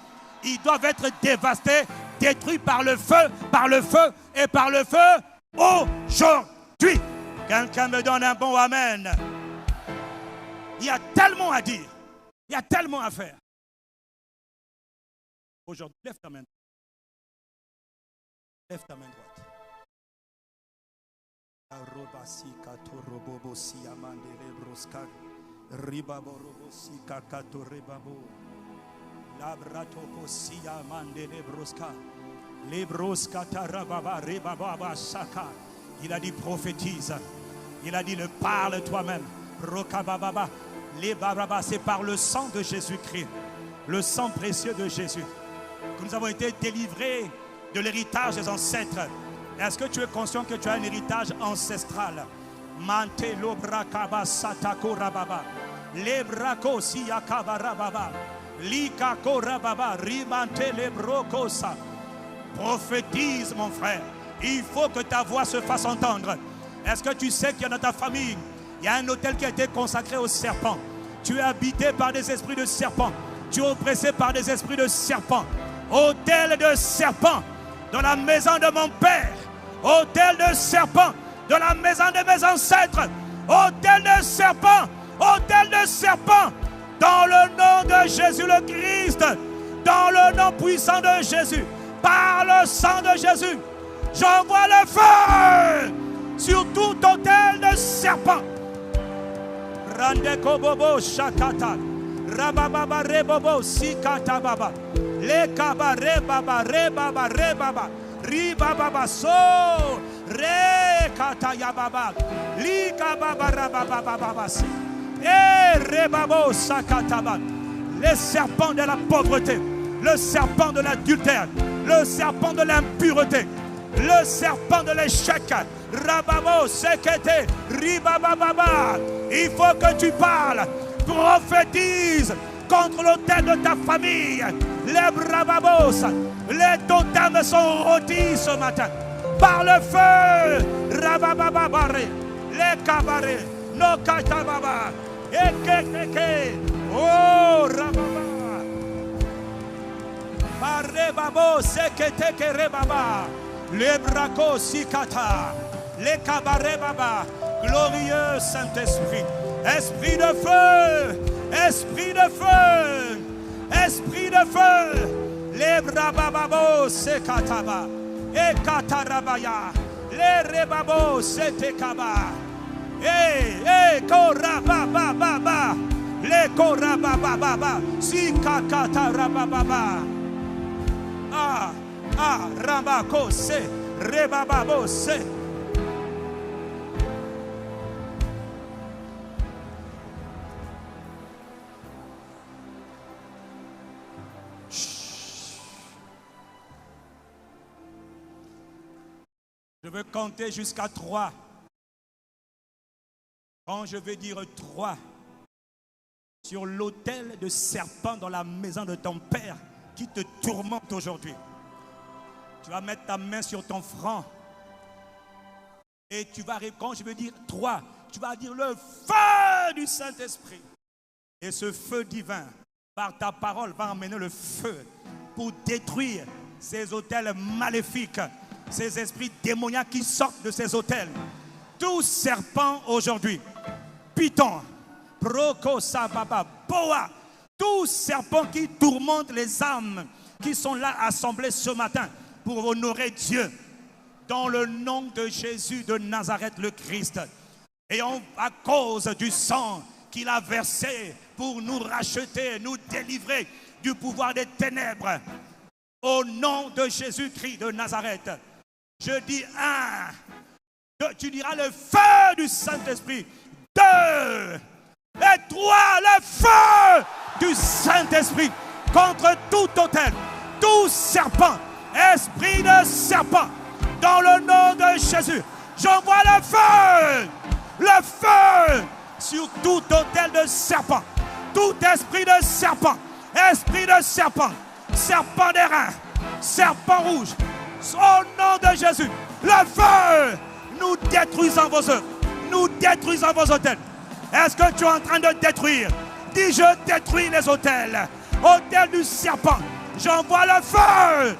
Ils doivent être dévastés, détruits par le feu et par le feu aujourd'hui. Quelqu'un me donne un bon amen. Il y a tellement à dire. Il y a tellement à faire. Aujourd'hui, lève ta main. Lève ta main droite. Il a dit prophétise. Il a dit le parle toi-même. C'est par le sang de Jésus-Christ, le sang précieux de Jésus, que nous avons été délivrés de l'héritage des ancêtres. Est-ce que tu es conscient que tu as un héritage ancestral? Mantelo brakaba satako rababa, lebrako siyakaba rababa, likako rababa, rimante lebrokosa. Prophétise, mon frère. Il faut que ta voix se fasse entendre. Est-ce que tu sais qu'il y a dans ta famille, il y a un hôtel qui a été consacré au serpent? Tu es habité par des esprits de serpent. Tu es oppressé par des esprits de serpent. Hôtel de serpent dans la maison de mon père. Hôtel de serpent dans la maison de mes ancêtres. Hôtel de serpent. Hôtel de serpent. Dans le nom de Jésus le Christ. Dans le nom puissant de Jésus. Par le sang de Jésus. J'envoie le feu sur tout hôtel de serpent. Rande kobobo shakata. Rababa rebobo sikata baba. Le kabare baba rebaba rebaba. Ribaba so. Re kata yababa. Lika babara babababasi. Et rebabo sakataba. Les serpents de la pauvreté, le serpent de l'adultère, le serpent de l'impureté, le serpent de l'échec. Rababo sekete ribababa. Il faut que tu parles, prophétise contre l'autel de ta famille. Les brababos, les totems sont rôtis ce matin par le feu. Rabababare, les cabarets, nos katababa, et kekeke. Oh, rababa. Parebabo, sekete rebaba. Les bracos sikata. Les cabarets baba. Glorieux Saint-Esprit. Esprit de feu. Esprit de feu. Esprit de feu. Les brabababo sekataba. Et katarabaya. Les rebabo setekaba. Eh, korabababa. Les korabababa. Sikakatarababa. Rabako se. Rebababo se. Je veux compter jusqu'à 3. Quand je vais dire 3, sur l'autel de serpent dans la maison de ton père qui te tourmente aujourd'hui, tu vas mettre ta main sur ton front et tu vas, quand je vais dire 3, tu vas dire le feu du Saint-Esprit. Et ce feu divin, par ta parole, va emmener le feu pour détruire ces autels maléfiques, ces esprits démoniaques qui sortent de ces autels. Tout serpent aujourd'hui, python, procosababa, boa, tout serpent qui tourmente les âmes qui sont là assemblées ce matin pour honorer Dieu, dans le nom de Jésus de Nazareth le Christ, et à cause du sang qu'il a versé pour nous racheter, nous délivrer du pouvoir des ténèbres, au nom de Jésus-Christ de Nazareth, je dis 1, tu diras le feu du Saint-Esprit, 2 et 3, le feu du Saint-Esprit contre tout autel, tout serpent, esprit de serpent, dans le nom de Jésus, j'envoie le feu sur tout autel de serpent, tout esprit de serpent, serpent d'airain, serpent rouge, au nom de Jésus, le feu, nous détruisons vos œuvres, nous détruisons vos autels. Est-ce que tu es en train de détruire? Dis, je détruis les autels, autel du serpent, j'envoie le feu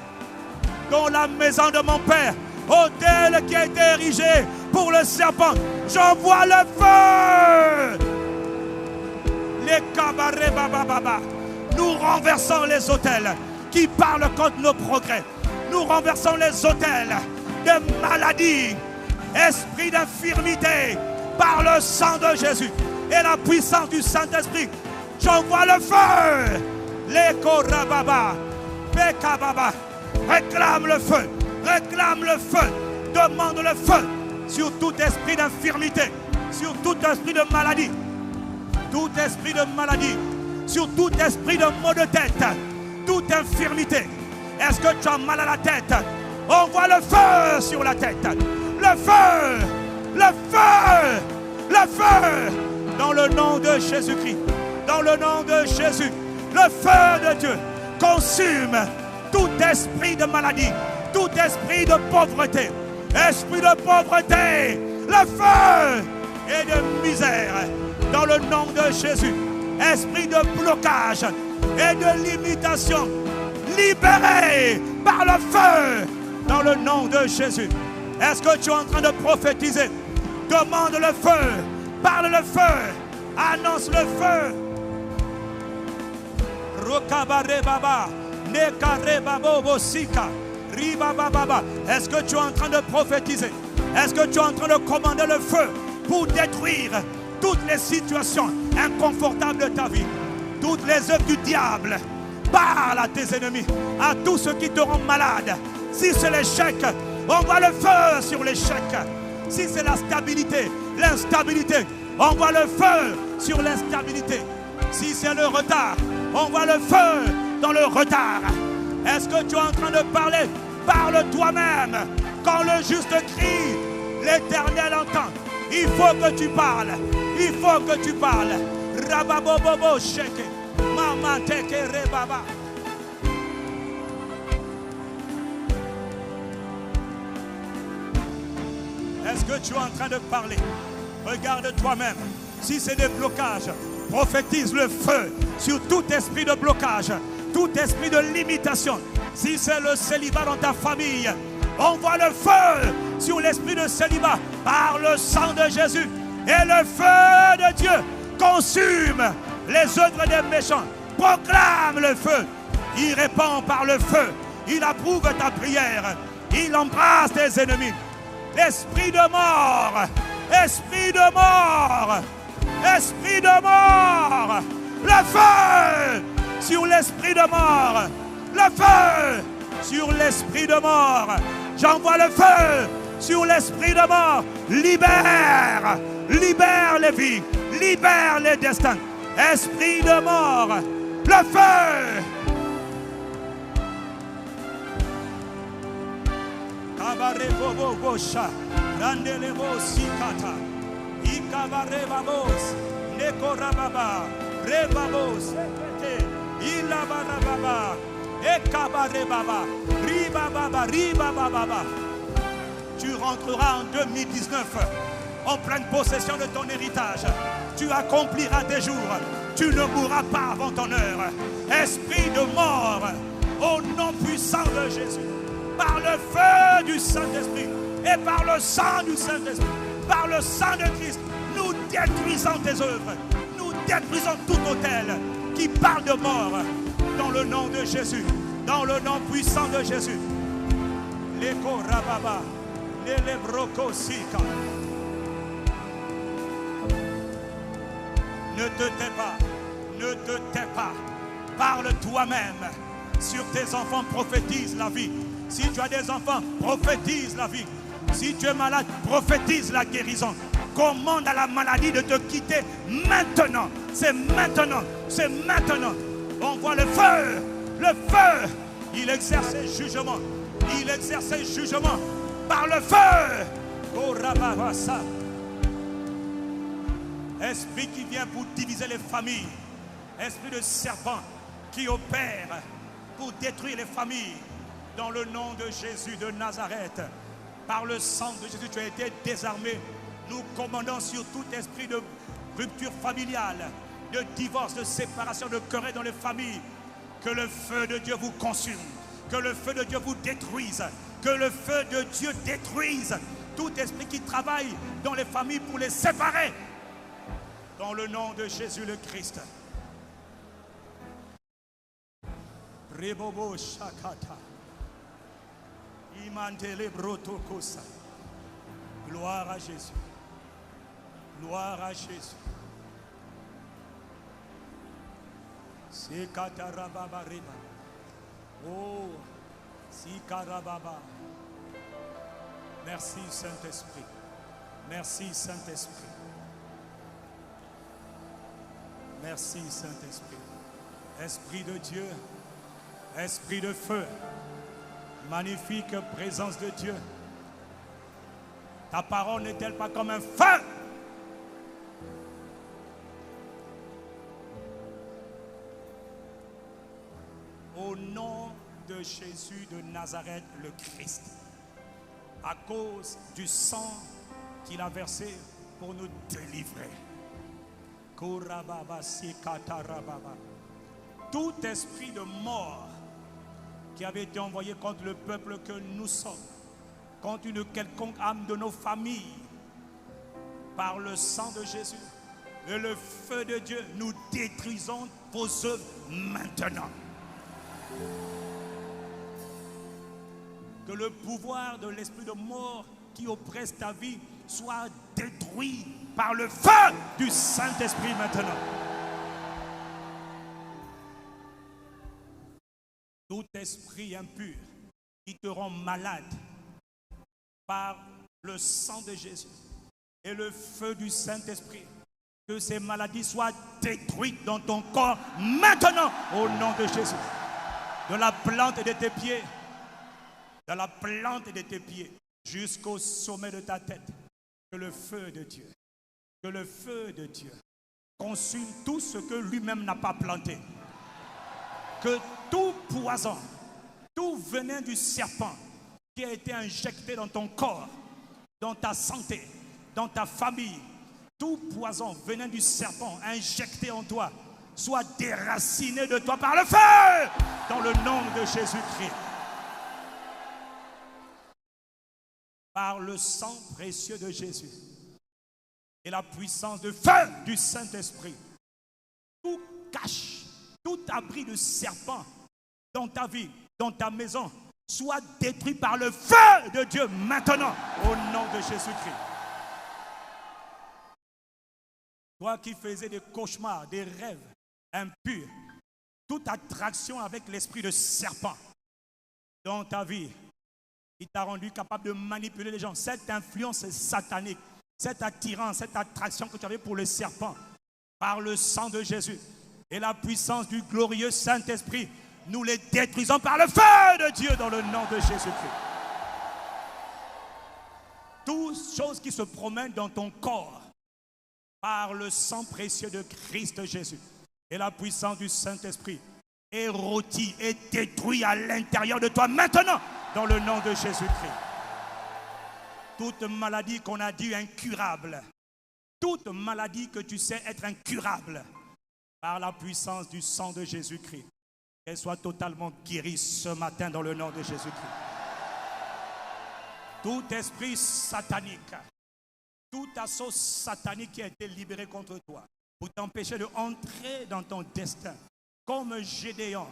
dans la maison de mon père, autel qui a été érigé pour le serpent, j'envoie le feu. Les cabarets bababa, nous renversons les autels qui parlent contre nos progrès, nous renversons les autels de maladie, esprit d'infirmité, par le sang de Jésus et la puissance du Saint-Esprit, j'envoie le feu. Les korababa, pekababa, réclame le feu, demande le feu sur tout esprit d'infirmité, sur tout esprit de maladie, sur tout esprit de maux de tête, toute infirmité. Est-ce que tu as mal à la tête? Envoie le feu sur la tête, le feu, dans le nom de Jésus-Christ, dans le nom de Jésus, le feu de Dieu consume tout esprit de maladie, tout esprit de pauvreté, le feu et de misère, dans le nom de Jésus, esprit de blocage et de limitation, libéré par le feu, dans le nom de Jésus. Est-ce que tu es en train de prophétiser? Demande le feu, parle le feu, annonce le feu. Rokabare baba, nekare babo bosika, riba baba. Est-ce que tu es en train de prophétiser? Est-ce que tu es en train de commander le feu pour détruire toutes les situations inconfortables de ta vie, toutes les œuvres du diable? Parle à tes ennemis, à tous ceux qui te rendent malade. Si c'est l'échec, envoie le feu sur l'échec. Si c'est la stabilité, l'instabilité, envoie le feu sur l'instabilité. Si c'est le retard, envoie le feu dans le retard. Est-ce que tu es en train de parler? Parle toi-même. Quand le juste crie, l'Éternel entend. Il faut que tu parles. Il faut que tu parles. Rababobobo sheke. Mama teke rebaba. Est-ce que tu es en train de parler? Regarde toi-même. Si c'est des blocages, prophétise le feu sur tout esprit de blocage, tout esprit de limitation. Si c'est le célibat dans ta famille, envoie le feu sur l'esprit de célibat par le sang de Jésus. Et le feu de Dieu consume les œuvres des méchants. Proclame le feu. Il répand par le feu. Il approuve ta prière. Il embrasse tes ennemis. Esprit de mort, esprit de mort, esprit de mort, le feu sur l'esprit de mort, le feu sur l'esprit de mort. J'envoie le feu sur l'esprit de mort. Libère, libère les vies, libère les destins. Esprit de mort, le feu. Kabarebo bosha, randelebo sikata, ikabarebabos, nekorababa, rebabos, ilabarababa, ekabarebaba, ribababa, ribababa. Tu rentreras en 2019 en pleine possession de ton héritage. Tu accompliras tes jours. Tu ne mourras pas avant ton heure. Esprit de mort, au nom puissant de Jésus. Par le feu du Saint-Esprit et par le sang du Saint-Esprit, par le sang de Christ, nous détruisons tes œuvres, nous détruisons tout autel qui parle de mort dans le nom de Jésus, dans le nom puissant de Jésus. Leko rababa, lelebroko sika. Ne te tais pas, ne te tais pas, parle toi-même sur tes enfants, prophétise la vie. Si tu as des enfants, prophétise la vie. Si tu es malade, prophétise la guérison. Commande à la maladie de te quitter maintenant. C'est maintenant. C'est maintenant. On voit le feu. Le feu. Il exerce ses jugements. Il exerce ses jugements par le feu. Oh, Rababasa. Esprit qui vient pour diviser les familles. Esprit de serpent qui opère pour détruire les familles. Dans le nom de Jésus de Nazareth, par le sang de Jésus, tu as été désarmé. Nous commandons sur tout esprit de rupture familiale, de divorce, de séparation, de querelle dans les familles, que le feu de Dieu vous consume, que le feu de Dieu vous détruise, que le feu de Dieu détruise tout esprit qui travaille dans les familles pour les séparer. Dans le nom de Jésus le Christ. Rebobo Shakata. Gloire à Jésus. Gloire à Jésus. Sekatarababa riba. Oh, Sikarababa. Merci Saint-Esprit. Merci Saint-Esprit. Merci Saint-Esprit. Esprit de Dieu. Esprit de feu. Magnifique présence de Dieu. Ta parole n'est-elle pas comme un feu? Au nom de Jésus de Nazareth, le Christ, à cause du sang qu'il a versé pour nous délivrer. Tout esprit de mort qui avait été envoyé contre le peuple que nous sommes, contre une quelconque âme de nos familles, par le sang de Jésus et le feu de Dieu, nous détruisons vos œuvres maintenant. Que le pouvoir de l'esprit de mort qui oppresse ta vie soit détruit par le feu du Saint-Esprit maintenant. Tout esprit impur qui te rend malade par le sang de Jésus et le feu du Saint-Esprit. Que ces maladies soient détruites dans ton corps maintenant au nom de Jésus. De la plante de tes pieds, de la plante de tes pieds jusqu'au sommet de ta tête. Que le feu de Dieu, que le feu de Dieu consume tout ce que lui-même n'a pas planté. Que tout poison, tout venin du serpent qui a été injecté dans ton corps, dans ta santé, dans ta famille, tout poison venant du serpent injecté en toi soit déraciné de toi par le feu dans le nom de Jésus-Christ. Par le sang précieux de Jésus et la puissance de feu du Saint-Esprit, tout cache, tout abri de serpent dans ta vie, dans ta maison, soit détruit par le feu de Dieu maintenant au nom de Jésus-Christ. Toi qui faisais des cauchemars, des rêves impurs, toute attraction avec l'esprit de serpent dans ta vie, il t'a rendu capable de manipuler les gens. Cette influence satanique, cette attirance, cette attraction que tu avais pour le serpent, par le sang de Jésus et la puissance du glorieux Saint-Esprit, nous les détruisons par le feu de Dieu dans le nom de Jésus-Christ. Toutes choses qui se promènent dans ton corps, par le sang précieux de Christ Jésus et la puissance du Saint-Esprit, est rôti et détruit à l'intérieur de toi maintenant dans le nom de Jésus-Christ. Toute maladie qu'on a dit incurable, toute maladie que tu sais être incurable, par la puissance du sang de Jésus-Christ, qu'elle soit totalement guérie ce matin dans le nom de Jésus-Christ. Tout esprit satanique, tout assaut satanique qui a été libéré contre toi pour t'empêcher de entrer dans ton destin, comme Gédéon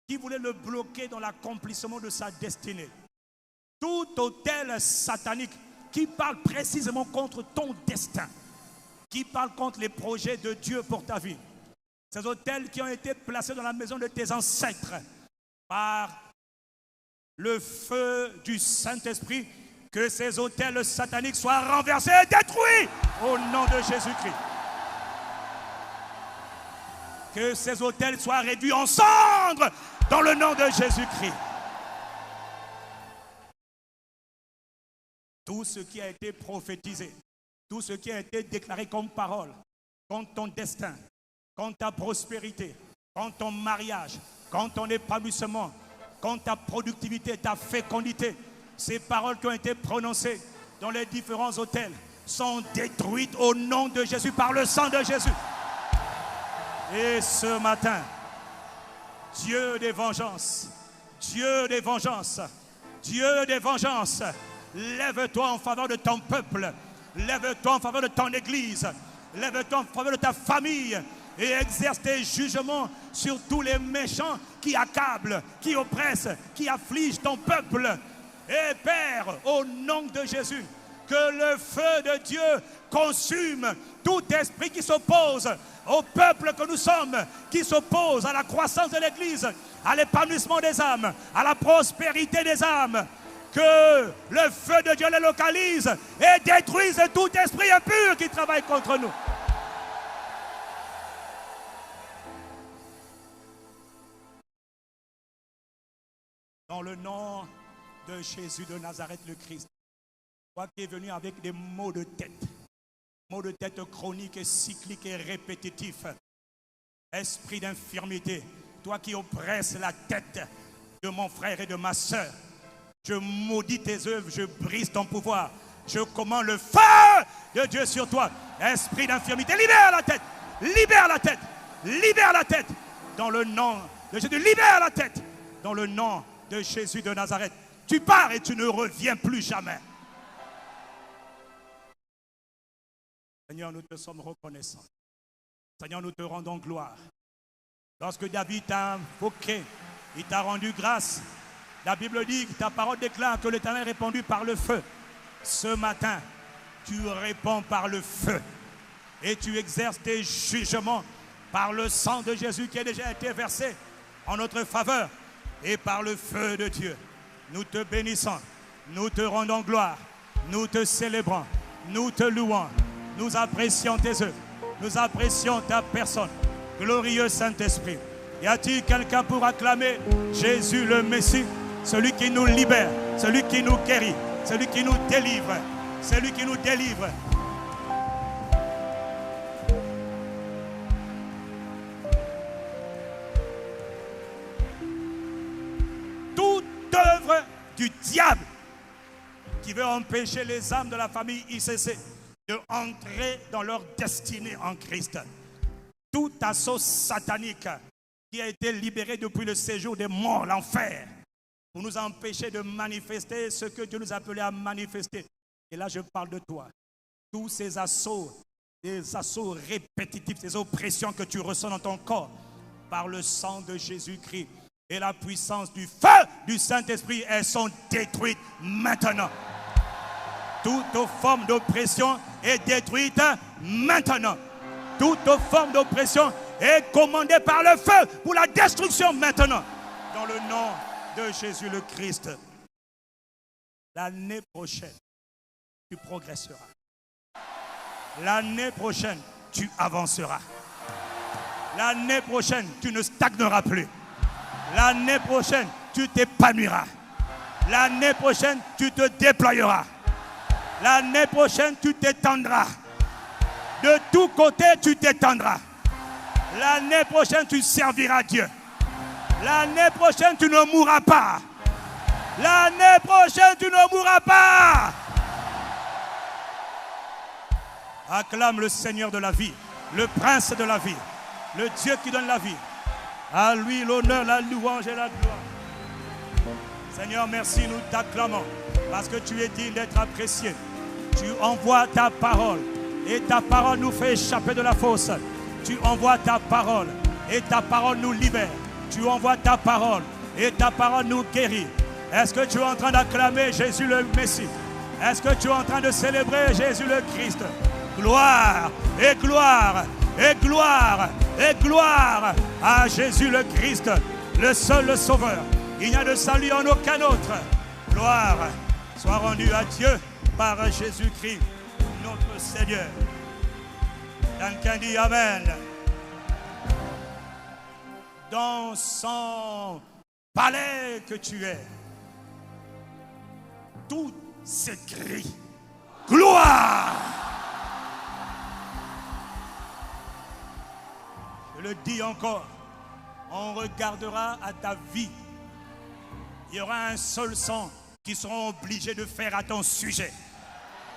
qui voulait le bloquer dans l'accomplissement de sa destinée. Tout autel satanique qui parle précisément contre ton destin, qui parle contre les projets de Dieu pour ta vie. Ces autels qui ont été placés dans la maison de tes ancêtres par le feu du Saint-Esprit, que ces autels sataniques soient renversés et détruits au nom de Jésus-Christ. Que ces autels soient réduits en cendres dans le nom de Jésus-Christ. Tout ce qui a été prophétisé, tout ce qui a été déclaré comme parole, contre ton destin, contre ta prospérité, contre ton mariage, contre ton épanouissement, contre ta productivité, ta fécondité, ces paroles qui ont été prononcées dans les différents autels sont détruites au nom de Jésus par le sang de Jésus. Et ce matin, Dieu des vengeances, Dieu des vengeances, Dieu des vengeances, lève-toi en faveur de ton peuple, lève-toi en faveur de ton église, lève-toi en faveur de ta famille et exerce tes jugements sur tous les méchants qui accablent, qui oppressent, qui affligent ton peuple. Et Père, au nom de Jésus, que le feu de Dieu consume tout esprit qui s'oppose au peuple que nous sommes, qui s'oppose à la croissance de l'Église, à l'épanouissement des âmes, à la prospérité des âmes. Que le feu de Dieu les localise et détruise tout esprit impur qui travaille contre nous. Dans le nom de Jésus de Nazareth le Christ, toi qui es venu avec des maux de tête chroniques et cycliques et répétitifs, esprit d'infirmité, toi qui oppresses la tête de mon frère et de ma soeur, je maudis tes œuvres, je brise ton pouvoir, je commande le feu de Dieu sur toi, esprit d'infirmité, libère la tête, libère la tête, libère la tête, dans le nom de Jésus, libère la tête, dans le nom de Jésus de Nazareth. Tu pars et tu ne reviens plus jamais. Seigneur, nous te sommes reconnaissants. Seigneur, nous te rendons gloire. Lorsque David t'a invoqué, il t'a rendu grâce. La Bible dit que ta parole déclare que l'Éternel est répandu par le feu. Ce matin, tu réponds par le feu. Et tu exerces tes jugements par le sang de Jésus qui a déjà été versé en notre faveur. Et par le feu de Dieu. Nous te bénissons, nous te rendons gloire, Nous te célébrons, nous te louons, nous apprécions tes œuvres, nous apprécions ta personne. Glorieux Saint-Esprit. Y a-t-il quelqu'un pour acclamer Jésus le Messie, celui qui nous libère, celui qui nous guérit, celui qui nous délivre, celui qui nous délivre. Toute œuvre du diable qui veut empêcher les âmes de la famille ICC de entrer dans leur destinée en Christ. Tout assaut satanique qui a été libéré depuis le séjour des morts, l'enfer, pour nous empêcher de manifester ce que Dieu nous appelait à manifester. Et là, je parle de toi. Tous ces assauts, des assauts répétitifs, ces oppressions que tu ressens dans ton corps, par le sang de Jésus-Christ et la puissance du feu du Saint-Esprit, elles sont détruites maintenant. Toute forme d'oppression est détruite maintenant. Toute forme d'oppression est commandée par le feu pour la destruction maintenant. Dans le nom de Jésus le Christ. L'année prochaine, tu progresseras. L'année prochaine, tu avanceras. L'année prochaine, tu ne stagneras plus. L'année prochaine, tu t'épanouiras. L'année prochaine, tu te déployeras. L'année prochaine, tu t'étendras. De tous côtés, tu t'étendras. L'année prochaine, tu serviras Dieu. L'année prochaine, tu ne mourras pas. L'année prochaine, tu ne mourras pas. Acclame le Seigneur de la vie, le Prince de la vie, le Dieu qui donne la vie. À lui l'honneur, la louange et la gloire. Seigneur, merci, nous t'acclamons parce que tu es digne d'être apprécié. Tu envoies ta parole et ta parole nous fait échapper de la fosse. Tu envoies ta parole et ta parole nous libère. Tu envoies ta parole et ta parole nous guérit. Est-ce que tu es en train d'acclamer Jésus le Messie? Est-ce que tu es en train de célébrer Jésus le Christ? Gloire et gloire et gloire et gloire à Jésus le Christ, le seul Sauveur. Il n'y a de salut en aucun autre. Gloire soit rendue à Dieu par Jésus-Christ, notre Seigneur. Quelqu'un dit Amen. Dans son palais que tu es, tout s'écrit gloire. Je le dis encore, on regardera à ta vie. Il y aura un seul son qu'ils seront obligés de faire à ton sujet.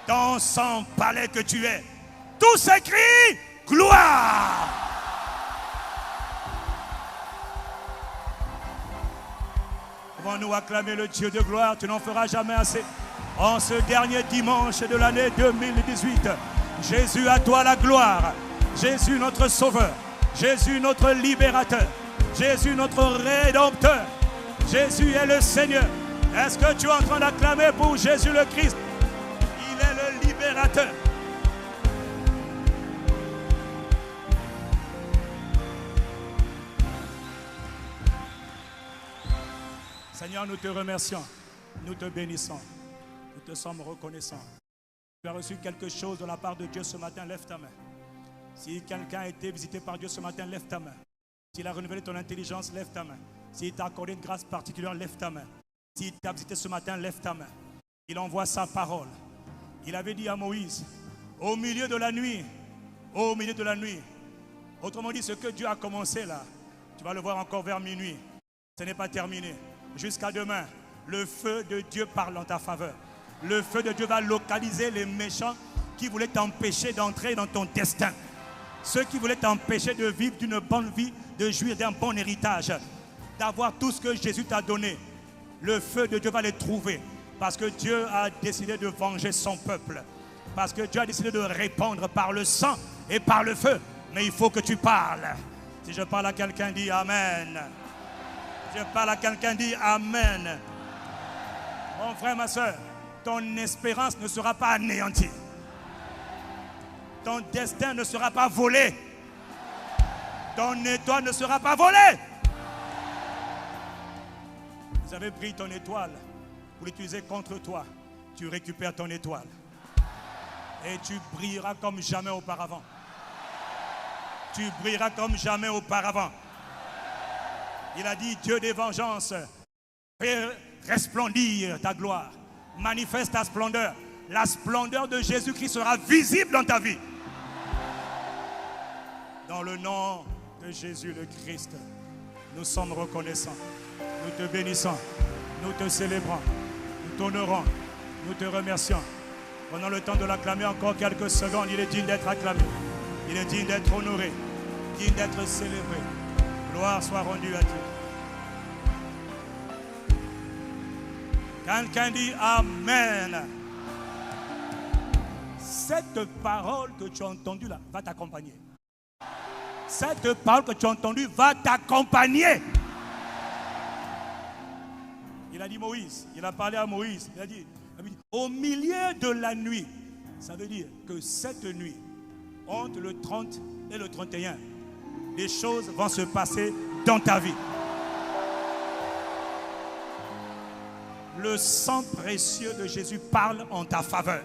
Dans son palais que tu es, tout s'écrit gloire. Pouvons-nous acclamer le Dieu de gloire? Tu n'en feras jamais assez. En ce dernier dimanche de l'année 2018, Jésus, à toi la gloire. Jésus, notre Sauveur. Jésus, notre libérateur. Jésus, notre rédempteur. Jésus est le Seigneur. Est-ce que tu es en train d'acclamer pour Jésus le Christ? Il est le libérateur. Seigneur, nous te remercions. Nous te bénissons. Nous te sommes reconnaissants. Tu as reçu quelque chose de la part de Dieu ce matin, lève ta main. Si quelqu'un a été visité par Dieu ce matin, lève ta main. S'il a renouvelé ton intelligence, lève ta main. S'il t'a accordé une grâce particulière, lève ta main. S'il t'a visité ce matin, lève ta main. Il envoie sa parole. Il avait dit à Moïse, au milieu de la nuit, au milieu de la nuit. Autrement dit, ce que Dieu a commencé là, tu vas le voir encore vers minuit. Ce n'est pas terminé. Jusqu'à demain, le feu de Dieu parle en ta faveur. Le feu de Dieu va localiser les méchants qui voulaient t'empêcher d'entrer dans ton destin. Ceux qui voulaient t'empêcher de vivre d'une bonne vie, de jouir d'un bon héritage, d'avoir tout ce que Jésus t'a donné. Le feu de Dieu va les trouver. Parce que Dieu a décidé de venger son peuple. Parce que Dieu a décidé de répandre par le sang et par le feu. Mais il faut que tu parles. Si je parle à quelqu'un, dis Amen. Si je parle à quelqu'un, dis Amen. Mon frère, ma soeur, ton espérance ne sera pas anéantie. Ton destin ne sera pas volé. Ton étoile ne sera pas volée. Vous avez pris ton étoile pour l'utiliser contre toi. tu récupères ton étoile. Et tu brilleras comme jamais auparavant. Tu brilleras comme jamais auparavant. Il a dit, Dieu des vengeances, fais resplendir ta gloire. Manifeste ta splendeur. La splendeur de Jésus-Christ sera visible dans ta vie. Dans le nom de Jésus le Christ, nous sommes reconnaissants. Nous te bénissons. Nous te célébrons. Nous t'honorons. Nous te remercions. Prenons le temps de l'acclamer encore quelques secondes. Il est digne d'être acclamé. Il est digne d'être honoré. Digne d'être célébré. Gloire soit rendue à Dieu. Quelqu'un dit Amen. Cette parole que tu as entendue là va t'accompagner. Cette parole que tu as entendue va t'accompagner. Il a dit Moïse, il a parlé à Moïse, il a dit au milieu de la nuit. Ça veut dire que cette nuit, entre le 30 et le 31, les choses vont se passer dans ta vie. Le sang précieux de Jésus parle en ta faveur.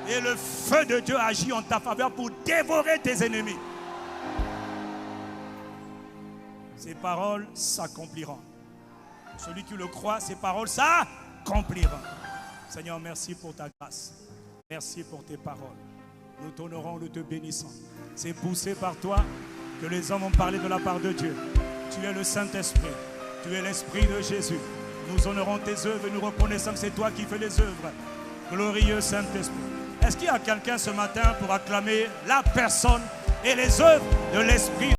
Et le feu de Dieu agit en ta faveur pour dévorer tes ennemis. Ces paroles s'accompliront. Celui qui le croit, ces paroles s'accompliront. Seigneur, merci pour ta grâce. Merci pour tes paroles. Nous t'honorons, nous te bénissons. C'est poussé par toi que les hommes ont parlé de la part de Dieu. Tu es le Saint-Esprit. Tu es l'Esprit de Jésus. Nous honorons tes œuvres et nous reconnaissons que c'est toi qui fais les œuvres. Glorieux Saint-Esprit. Est-ce qu'il y a quelqu'un ce matin pour acclamer la personne et les œuvres de l'Esprit?